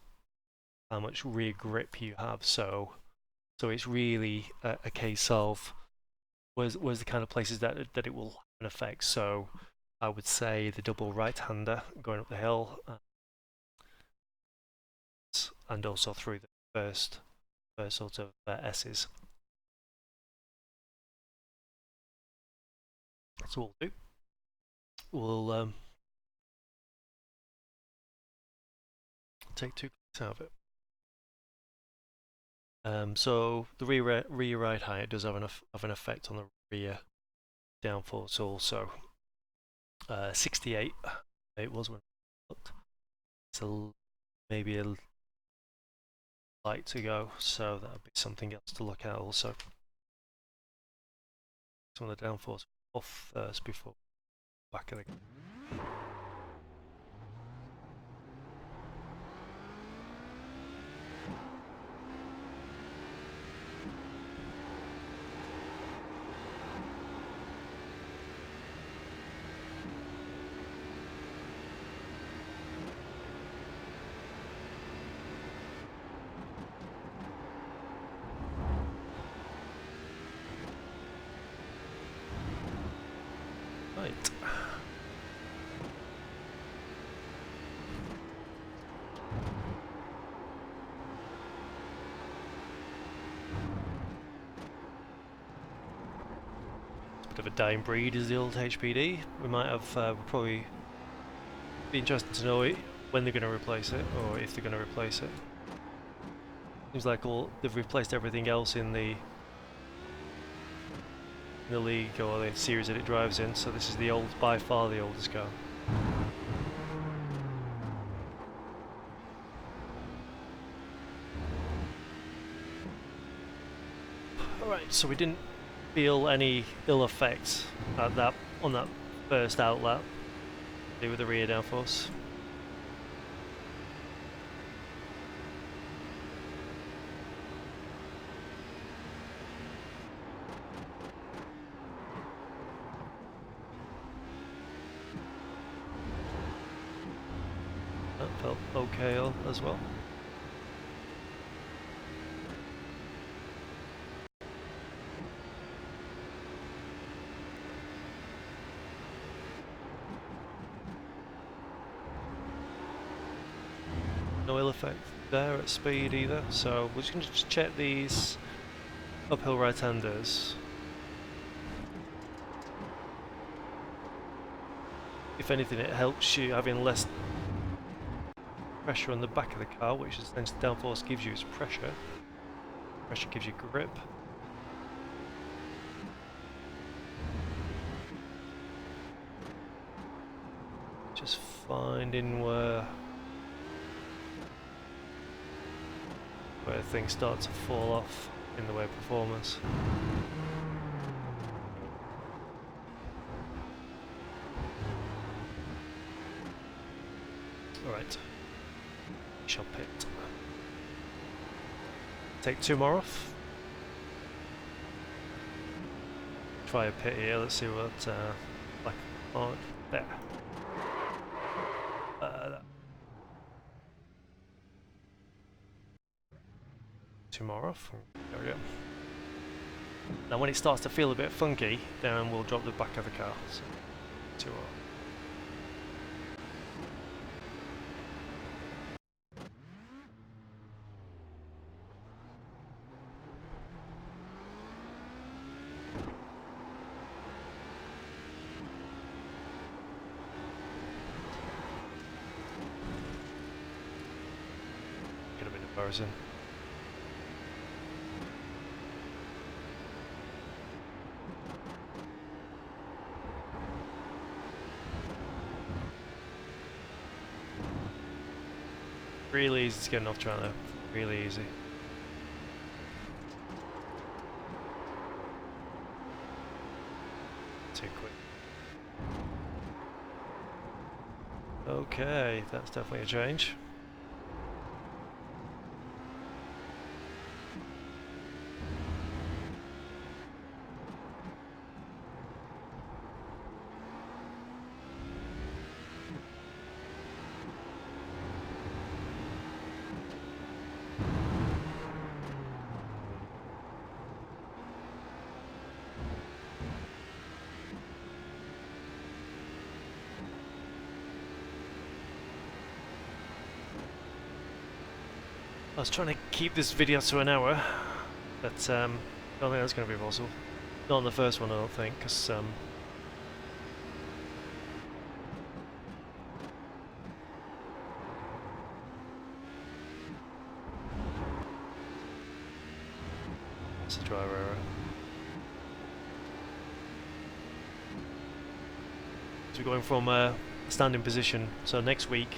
how much rear grip you have. So it's really a case of where's the kind of places that it will have an effect. So I would say the double right-hander going up the hill, and also through the first sort of S's. That's what we'll do. We'll take 2 clicks out of it. So the rear right height does have an effect on the rear downforce also. 68 it was when I looked. So maybe a light to go, so that would be something else to look at also. Some of the downforce off first before back of the right. Bit of a dying breed is the old HPD. We might have probably be interested to know when they're going to replace it, or if they're going to replace it. Seems like they've replaced everything else in the league or the series that it drives in. So this is by far the oldest car. All right, so we didn't feel any ill effects on that first outlet to do with the rear downforce. That felt okay as well. No ill effect there at speed either, so we're just going to check these uphill right-handers. If anything, it helps you having less pressure on the back of the car, which essentially downforce gives you is pressure. Pressure gives you grip. Just finding where things start to fall off in the way of performance. Alright, we shall pit. Take 2 more off. Try a pit here, let's see what, like, oh, there. 2 more off. There we go. Now when it starts to feel a bit funky, then we'll drop the back of the car. So, 2-0. Could have been embarrassing. Really easy to get off track though. Really easy. Too quick. Okay, that's definitely a change. I was trying to keep this video to an hour, but I don't think that's going to be possible. Not on the first one, I don't think, because it's a driver error. So we're going from a standing position, so next week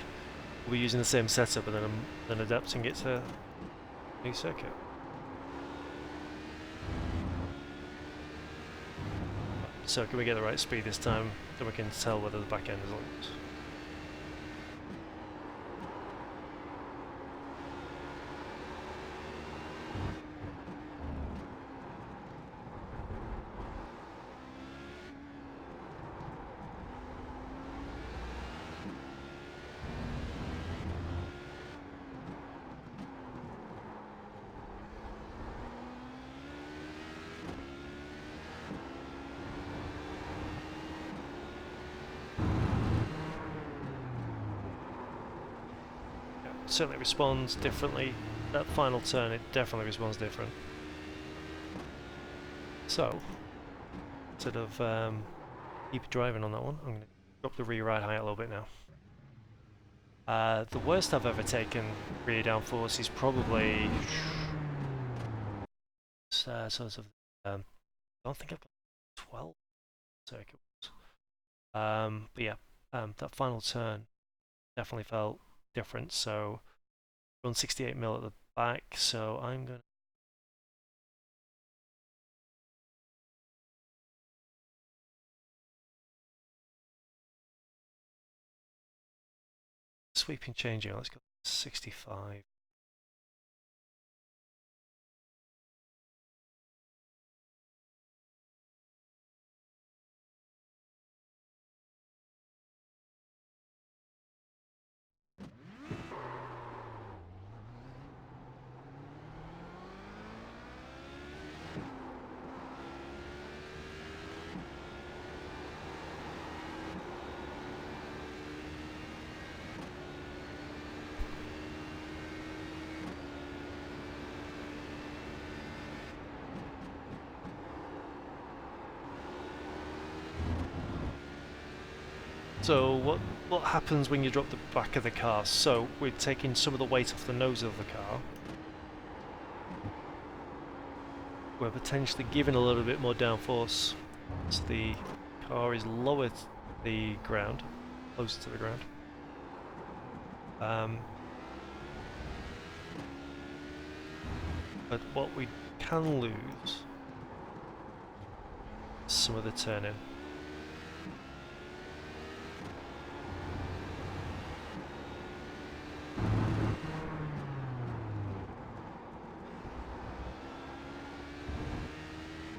we'll be using the same setup and then adapting it to a new circuit. So can we get the right speed this time, then we can tell whether the back end is locked. Certainly responds differently. That final turn, it definitely responds different. So, instead of keep driving on that one, I'm going to drop the rear ride height a little bit now. The worst I've ever taken rear downforce is probably sort of. I don't think I've got 12 circuits. But yeah, that final turn definitely felt different. So run 68mm at the back. So I'm going to sweeping changing. Let's go 65. So what happens when you drop the back of the car? So we're taking some of the weight off the nose of the car. We're potentially giving a little bit more downforce as the car is lower to the ground, closer to the ground. But what we can lose is some of the turning.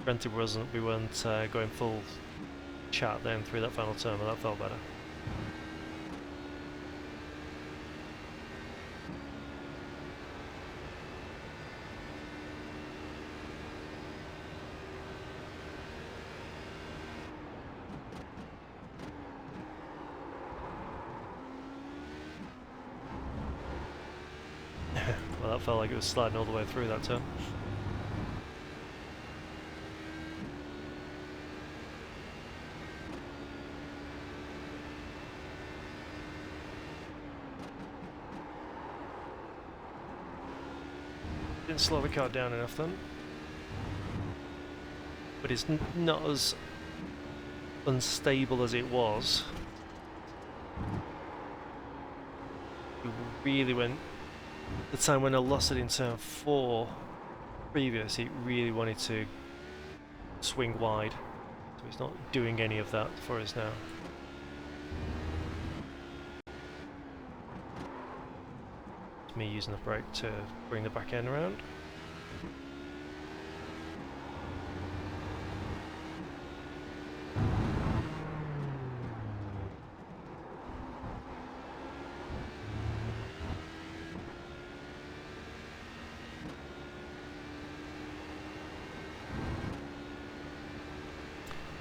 Granted, we weren't going full chat then through that final turn, but that felt better. that felt like it was sliding all the way through that turn. Didn't slow the car down enough then. But it's not as unstable as it was. It really went... The time when I lost it in turn 4 previous, it really wanted to swing wide. So it's not doing any of that for us now. It's me using the brake to bring the back end around.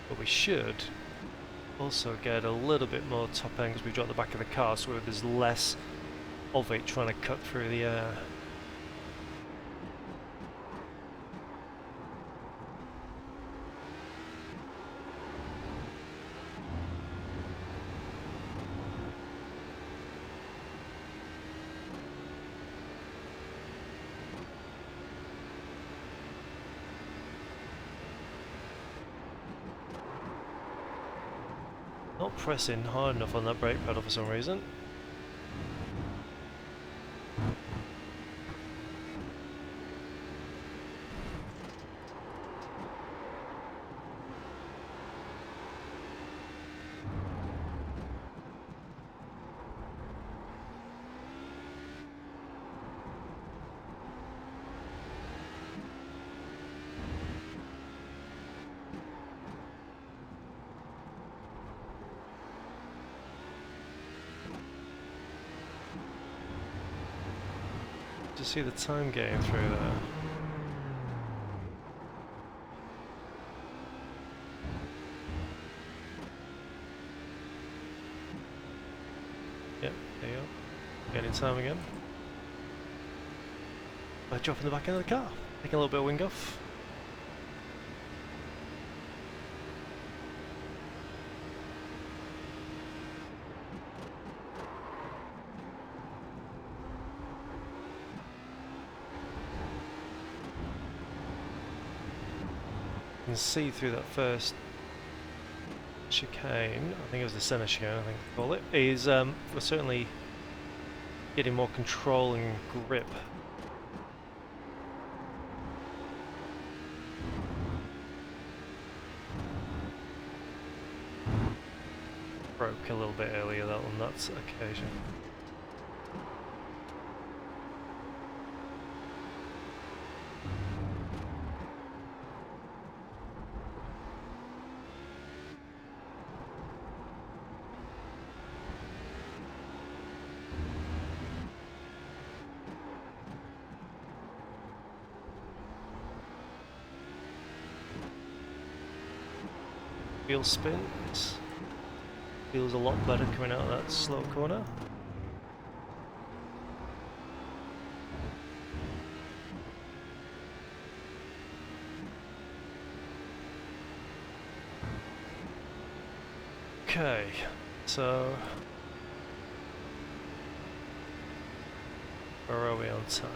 But we should also get a little bit more top end because we've got the back of the car, so there's less of it trying to cut through the air. Not pressing hard enough on that brake pedal for some reason. To see the time getting through there. Yep, there you go. Getting time again. By dropping the back end of the car. Taking a little bit of wing off. You can see through that first chicane, I think it was the centre chicane, I think they call it, is we're certainly getting more control and grip. Broke a little bit earlier that on that occasion. Wheel spins. Feels a lot better coming out of that slow corner. Okay, so where are we on time?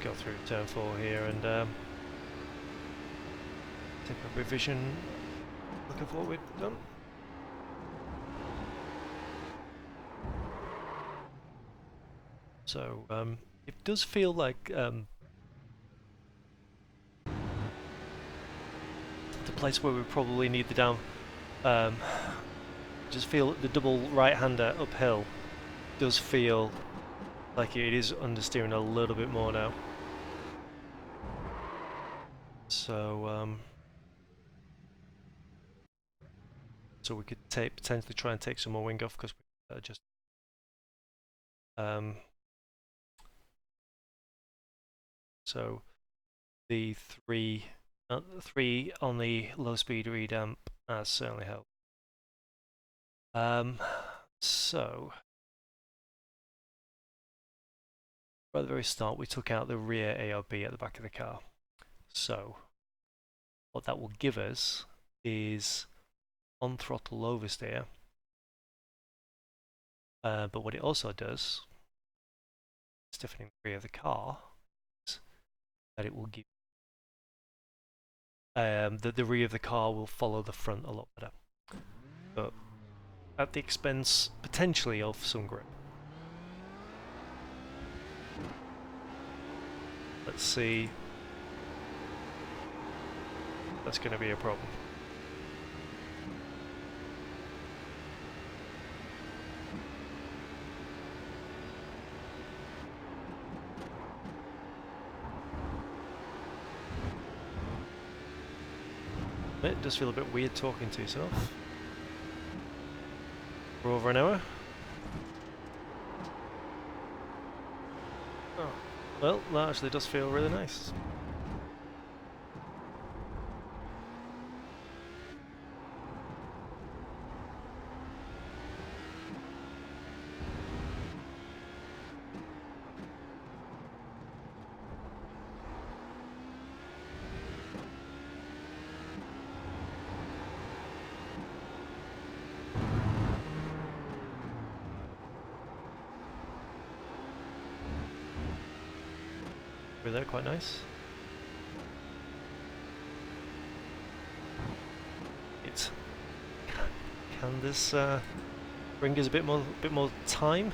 Go through turn 4 here and take a revision look at what we've done. So it does feel like the place where we probably need the down just feel the double right-hander uphill does feel like it is understeering a little bit more now. So so we could potentially try and take some more wing off because we just So the three on the low speed redamp has certainly helped. So at the very start, we took out the rear ARB at the back of the car. So what that will give us is on throttle oversteer. But what it also does, stiffening the rear of the car, is that it will give that the rear of the car will follow the front a lot better, but at the expense potentially of some grip. Let's see. That's going to be a problem. It does feel a bit weird talking to yourself. For over an hour. Oh, well, that actually does feel really nice. They're quite nice. Can this bring us a bit more time?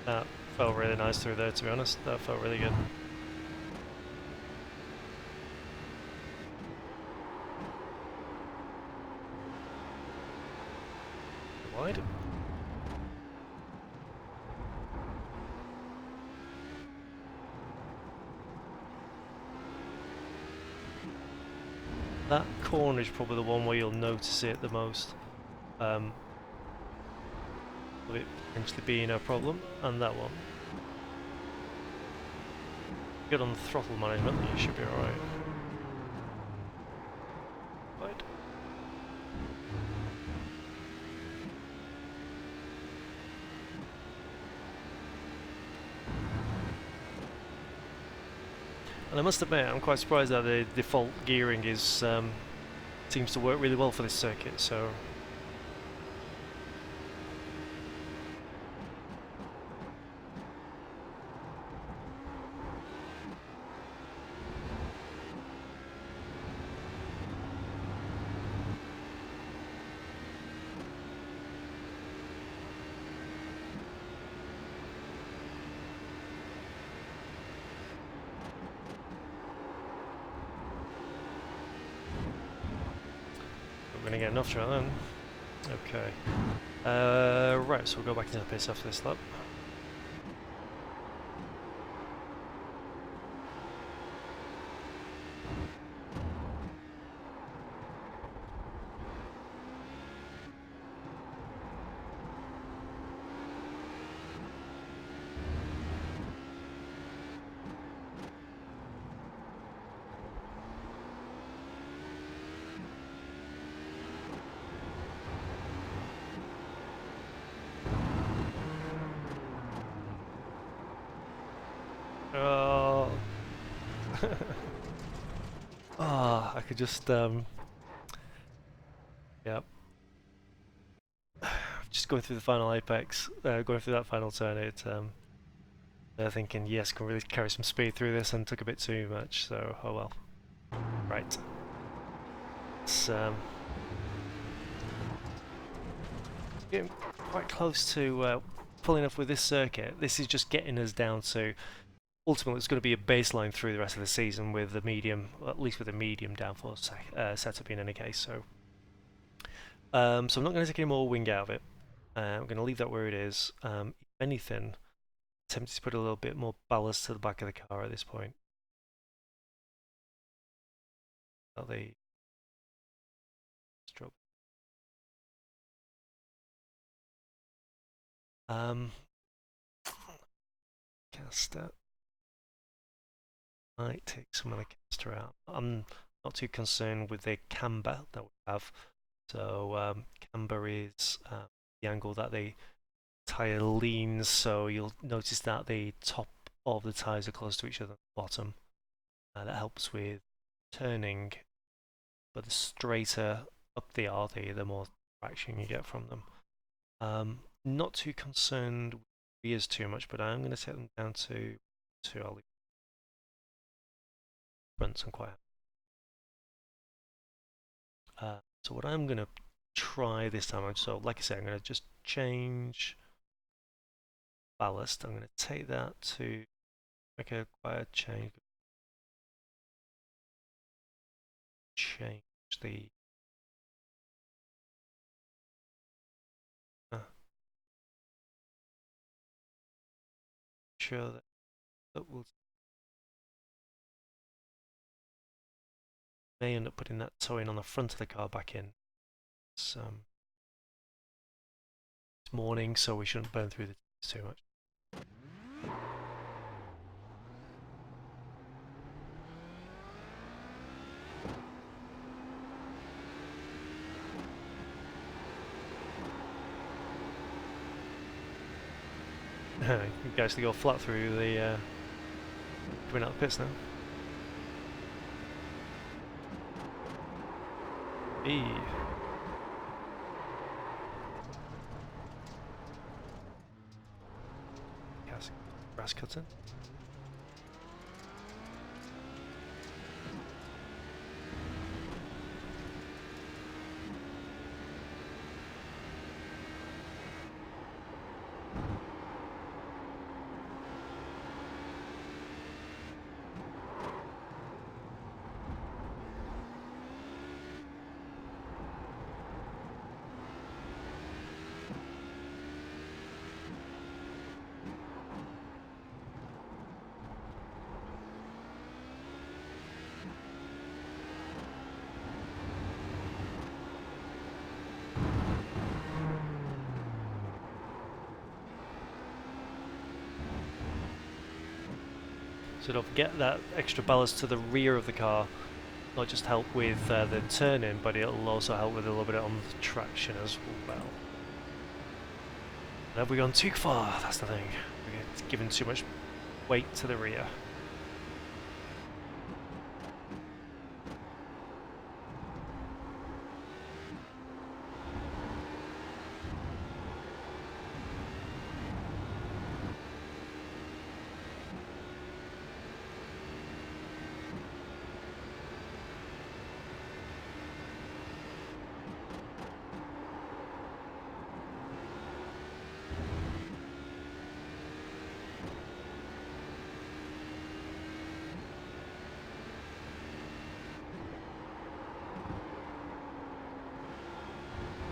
That felt really nice through there, to be honest. That felt really good. Wide. That corner is probably the one where you'll notice it the most. Of it potentially being a problem, and that one. Good on the throttle management, you should be alright. Right. And I must admit, I'm quite surprised that the default gearing is seems to work really well for this circuit. So we're going to get enough trail then. Okay. Right, so we'll go back into the pace after this lap. Oh. Ah, I could just yep. Just going through the final apex, going through that final turn, they're thinking, yes, can really carry some speed through this, and took a bit too much, so oh well. Right. It's getting quite close to pulling off with this circuit. This is just getting us down to ultimately it's going to be a baseline through the rest of the season with the medium, at least with a medium downforce setup in any case. So I'm not going to take any more wing out of it. I'm going to leave that where it is. If anything, tempted to put a little bit more ballast to the back of the car at this point. The stroke. Caster. Might take some of the caster out. I'm not too concerned with the camber that we have. So camber is the angle that the tyre leans, so you'll notice that the top of the tyres are close to each other at the bottom. That helps with turning, but the straighter up they are, the more traction you get from them. Not too concerned with rears too much, but I'm going to set them down to 2. I'll leave fronts and quite so what I'm going to try this time, so like I said, I'm going to just change ballast. I'm going to take that to make a quiet change. Change the sure that will may end up putting that towing on the front of the car back in. It's morning, so we shouldn't burn through the too much. You can actually go flat through the coming out the pits now. E. Grass cutting. So don't forget that extra ballast to the rear of the car, not just help with the turning, but it'll also help with a little bit on the traction as well. And have we gone too far? That's the thing. We're giving too much weight to the rear.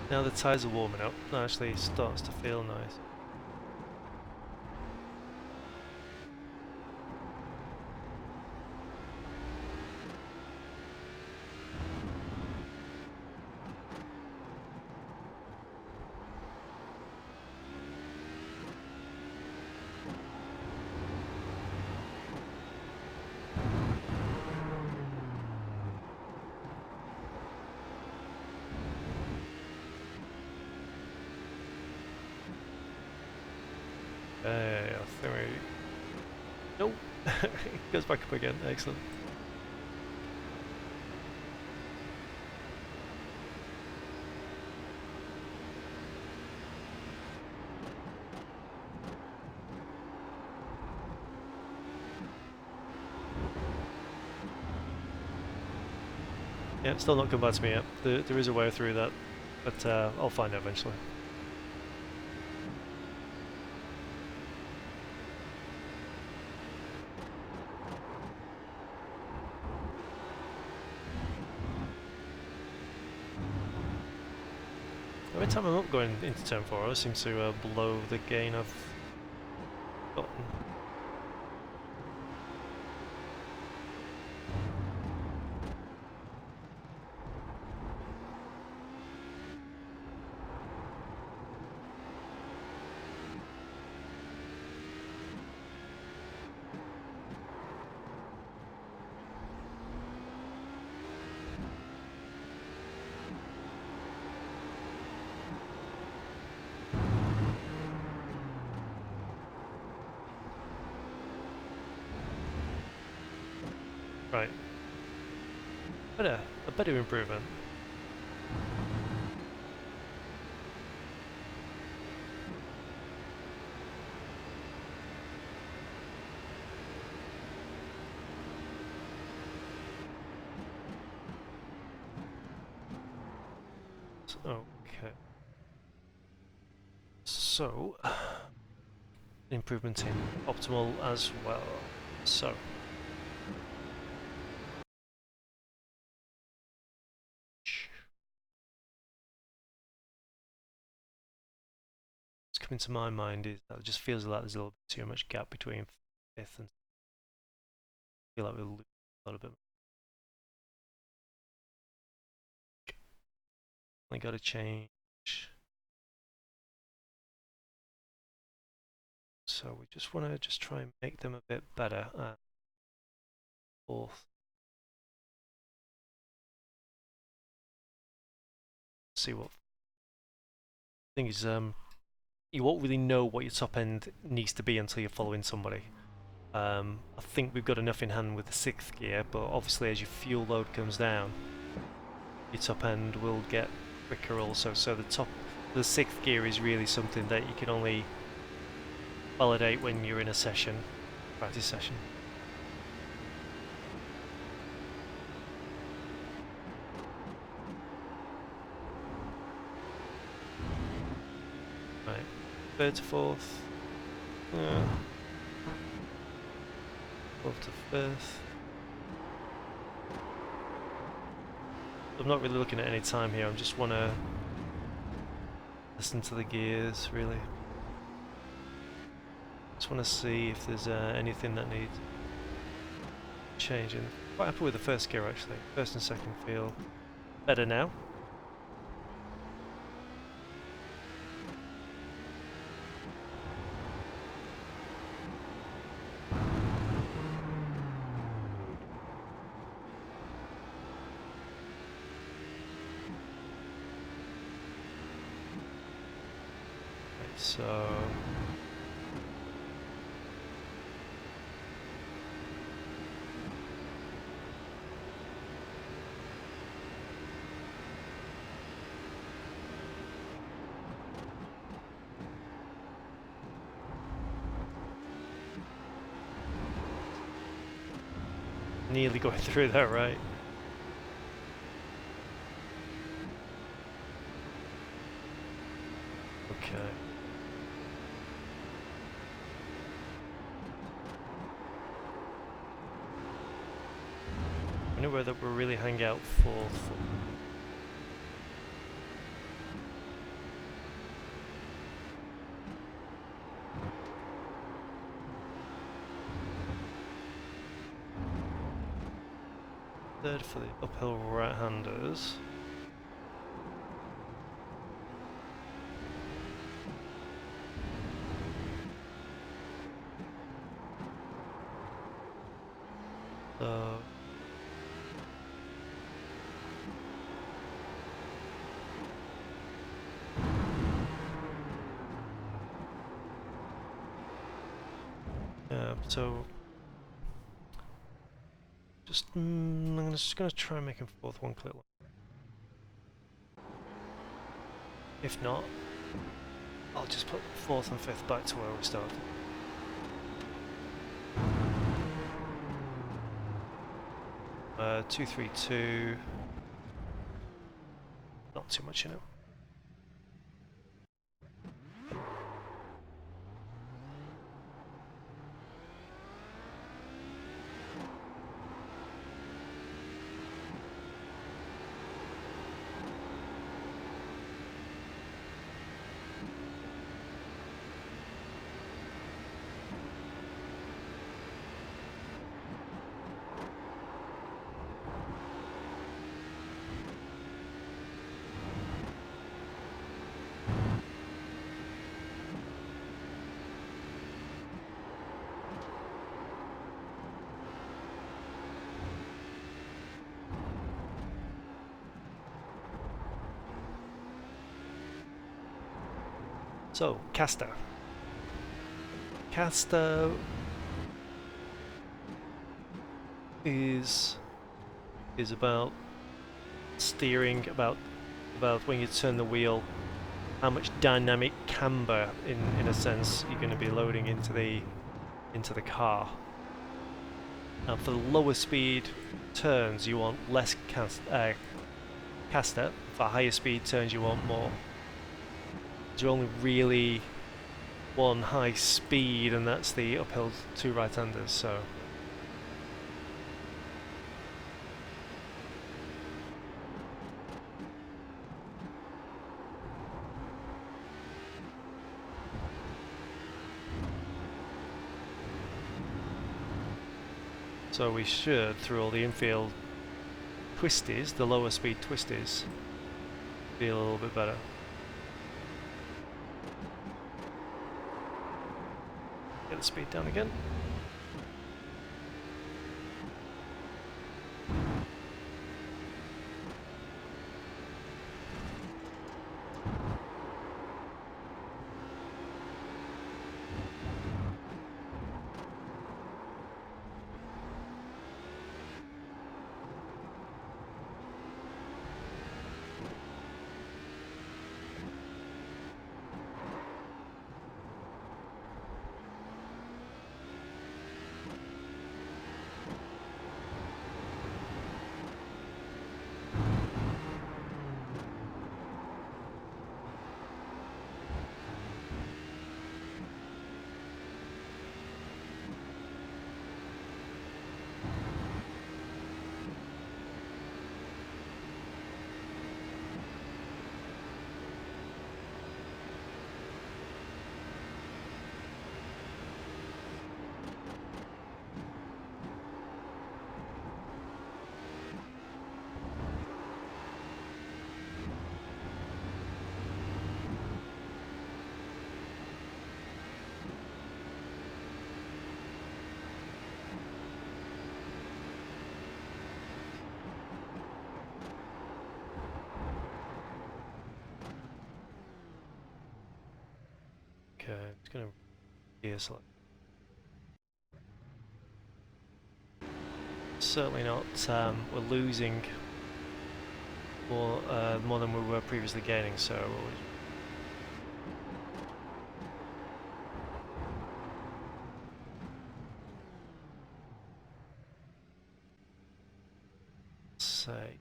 Now the tyres are warming up, it actually starts to feel nice. I think we... Nope, it goes back up again, excellent. Yeah, still not come back to me yet. There is a way through that, but I'll find out eventually. Every time I'm up going into turn 4, I seem to blow the gain I've gotten. Right. A better improvement. Okay. So, improvement in optimal as well. So, what's coming to my mind is that it just feels like there's a little bit too much gap between 5th and I feel like we'll lose a little bit. I got to change. So we just want to try and make them a bit better at 4th. See what thing is. You won't really know what your top end needs to be until you're following somebody. I think we've got enough in hand with the 6th gear, but obviously as your fuel load comes down, your top end will get quicker also. So the 6th gear is really something that you can only validate when you're in a session, practice session. Right, 3rd to 4th. 4th to 5th. I'm not really looking at any time here, I just want to listen to the gears, really. Just want to see if there's anything that needs changing. Quite happy with the 1st gear actually. 1st and 2nd feel better now. So nearly going through that, right? Okay. I wonder whether we'll really hang out 4th. Third for the uphill right-handers. So yeah, so I'm just gonna try and make him 4th one click. If not, I'll just put 4th and 5th back to where we started. Uh, 232. Not too much, you know. So, caster. Caster is about steering, about when you turn the wheel, how much dynamic camber, in a sense, you're going to be loading into the car. And for the lower speed turns, you want less caster. For higher speed turns, you want more. You only really one high speed, and that's the uphill two right-handers. So we should, through all the infield twisties, the lower speed twisties, feel a little bit better. Get the speed down again. Okay, it's going to gear select. Certainly not. We're losing more than we were previously gaining. So say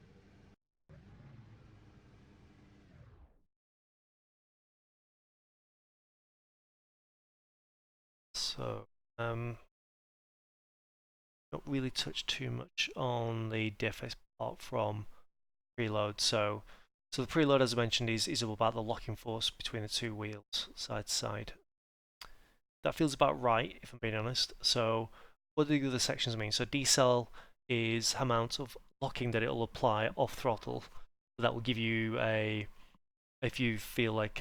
so. Not really touched too much on the DFS apart from preload. So the preload, as I mentioned, is all about the locking force between the two wheels, side to side. That feels about right, if I'm being honest. So what do the other sections mean? So decel is amount of locking that it'll apply off throttle. That will give you a, if you feel like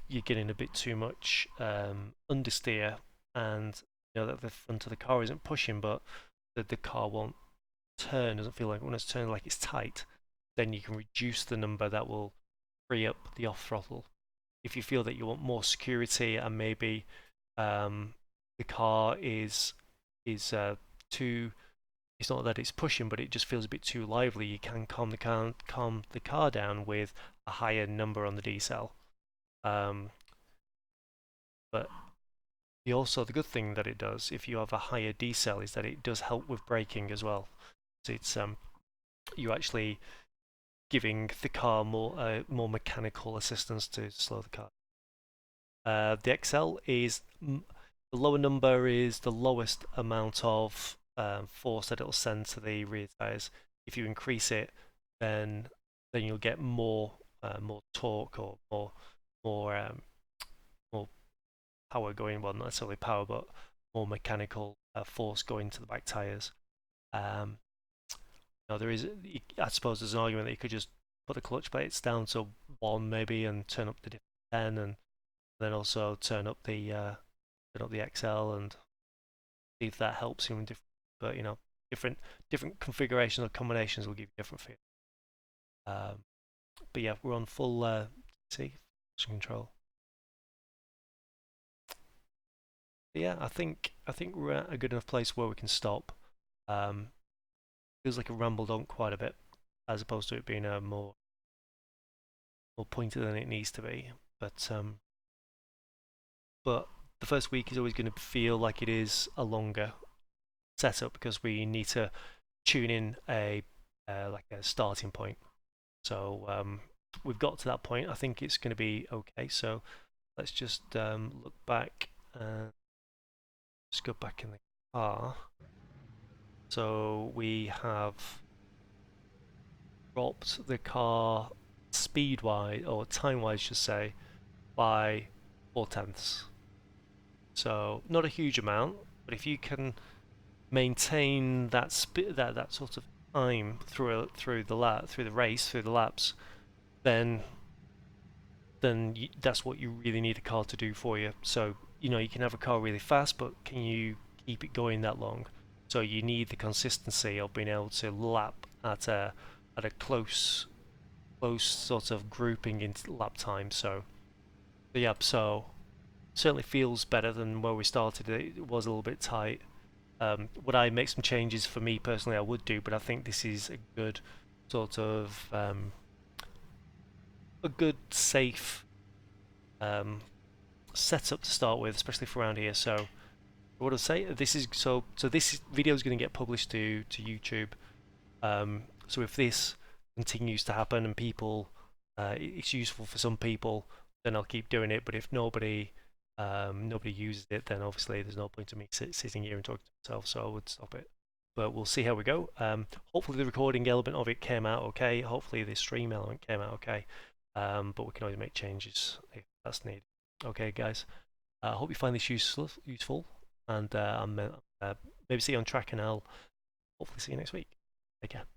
you're getting a bit too much understeer, and you know that the front of the car isn't pushing, but the car won't turn, doesn't feel like when it's turning like it's tight, then you can reduce the number that will free up the off throttle. If you feel that you want more security and maybe the car is too, it's not that it's pushing, but it just feels a bit too lively, you can calm the car down with a higher number on the decel. Um, but the good thing that it does, if you have a higher decel, is that it does help with braking as well. So it's you actually giving the car more mechanical assistance to slow the car. The XL is the lower number is the lowest amount of force that it'll send to the rear tires. If you increase it, then you'll get more torque or more power going. Well, not necessarily power, but more mechanical force going to the back tires. Um, Now there is, I suppose, there's an argument that you could just put the clutch plates down to one maybe and turn up the 10, and then also turn up the XL and see if that helps you in different. But you know, different configurations or combinations will give you different feel. Um, but yeah, we're on full C control. yeah, I think we're at a good enough place where we can stop. Um, Feels like it rambled on quite a bit, as opposed to it being a more pointed than it needs to be. But the first week is always going to feel like it is a longer setup because we need to tune in a like a starting point. So we've got to that point. I think it's going to be okay. So let's just look back and just go back in the car. So we have dropped the car speed-wise, or time-wise, should say, by 4/10. So not a huge amount, but if you can maintain that sort of time through the race, through the laps, then that's what you really need a car to do for you. So you can have a car really fast, but can you keep it going that long? So you need the consistency of being able to lap at a close sort of grouping into lap time. So yeah, so certainly feels better than where we started. It was a little bit tight. Would I make some changes for me personally? I would do, but I think this is a good sort of a good safe um, setup to start with, especially for around here. So what I'll say, this video is going to get published to YouTube. So if this continues to happen and it's useful for some people, then I'll keep doing it. But if nobody uses it, then obviously there's no point to me sitting here and talking to myself. So I would stop it. But we'll see how we go. Hopefully the recording element of it came out okay. Hopefully the stream element came out okay. But we can always make changes if that's needed. Okay, guys. I hope you find this useful, and maybe see you on track, and I'll hopefully see you next week. Take care.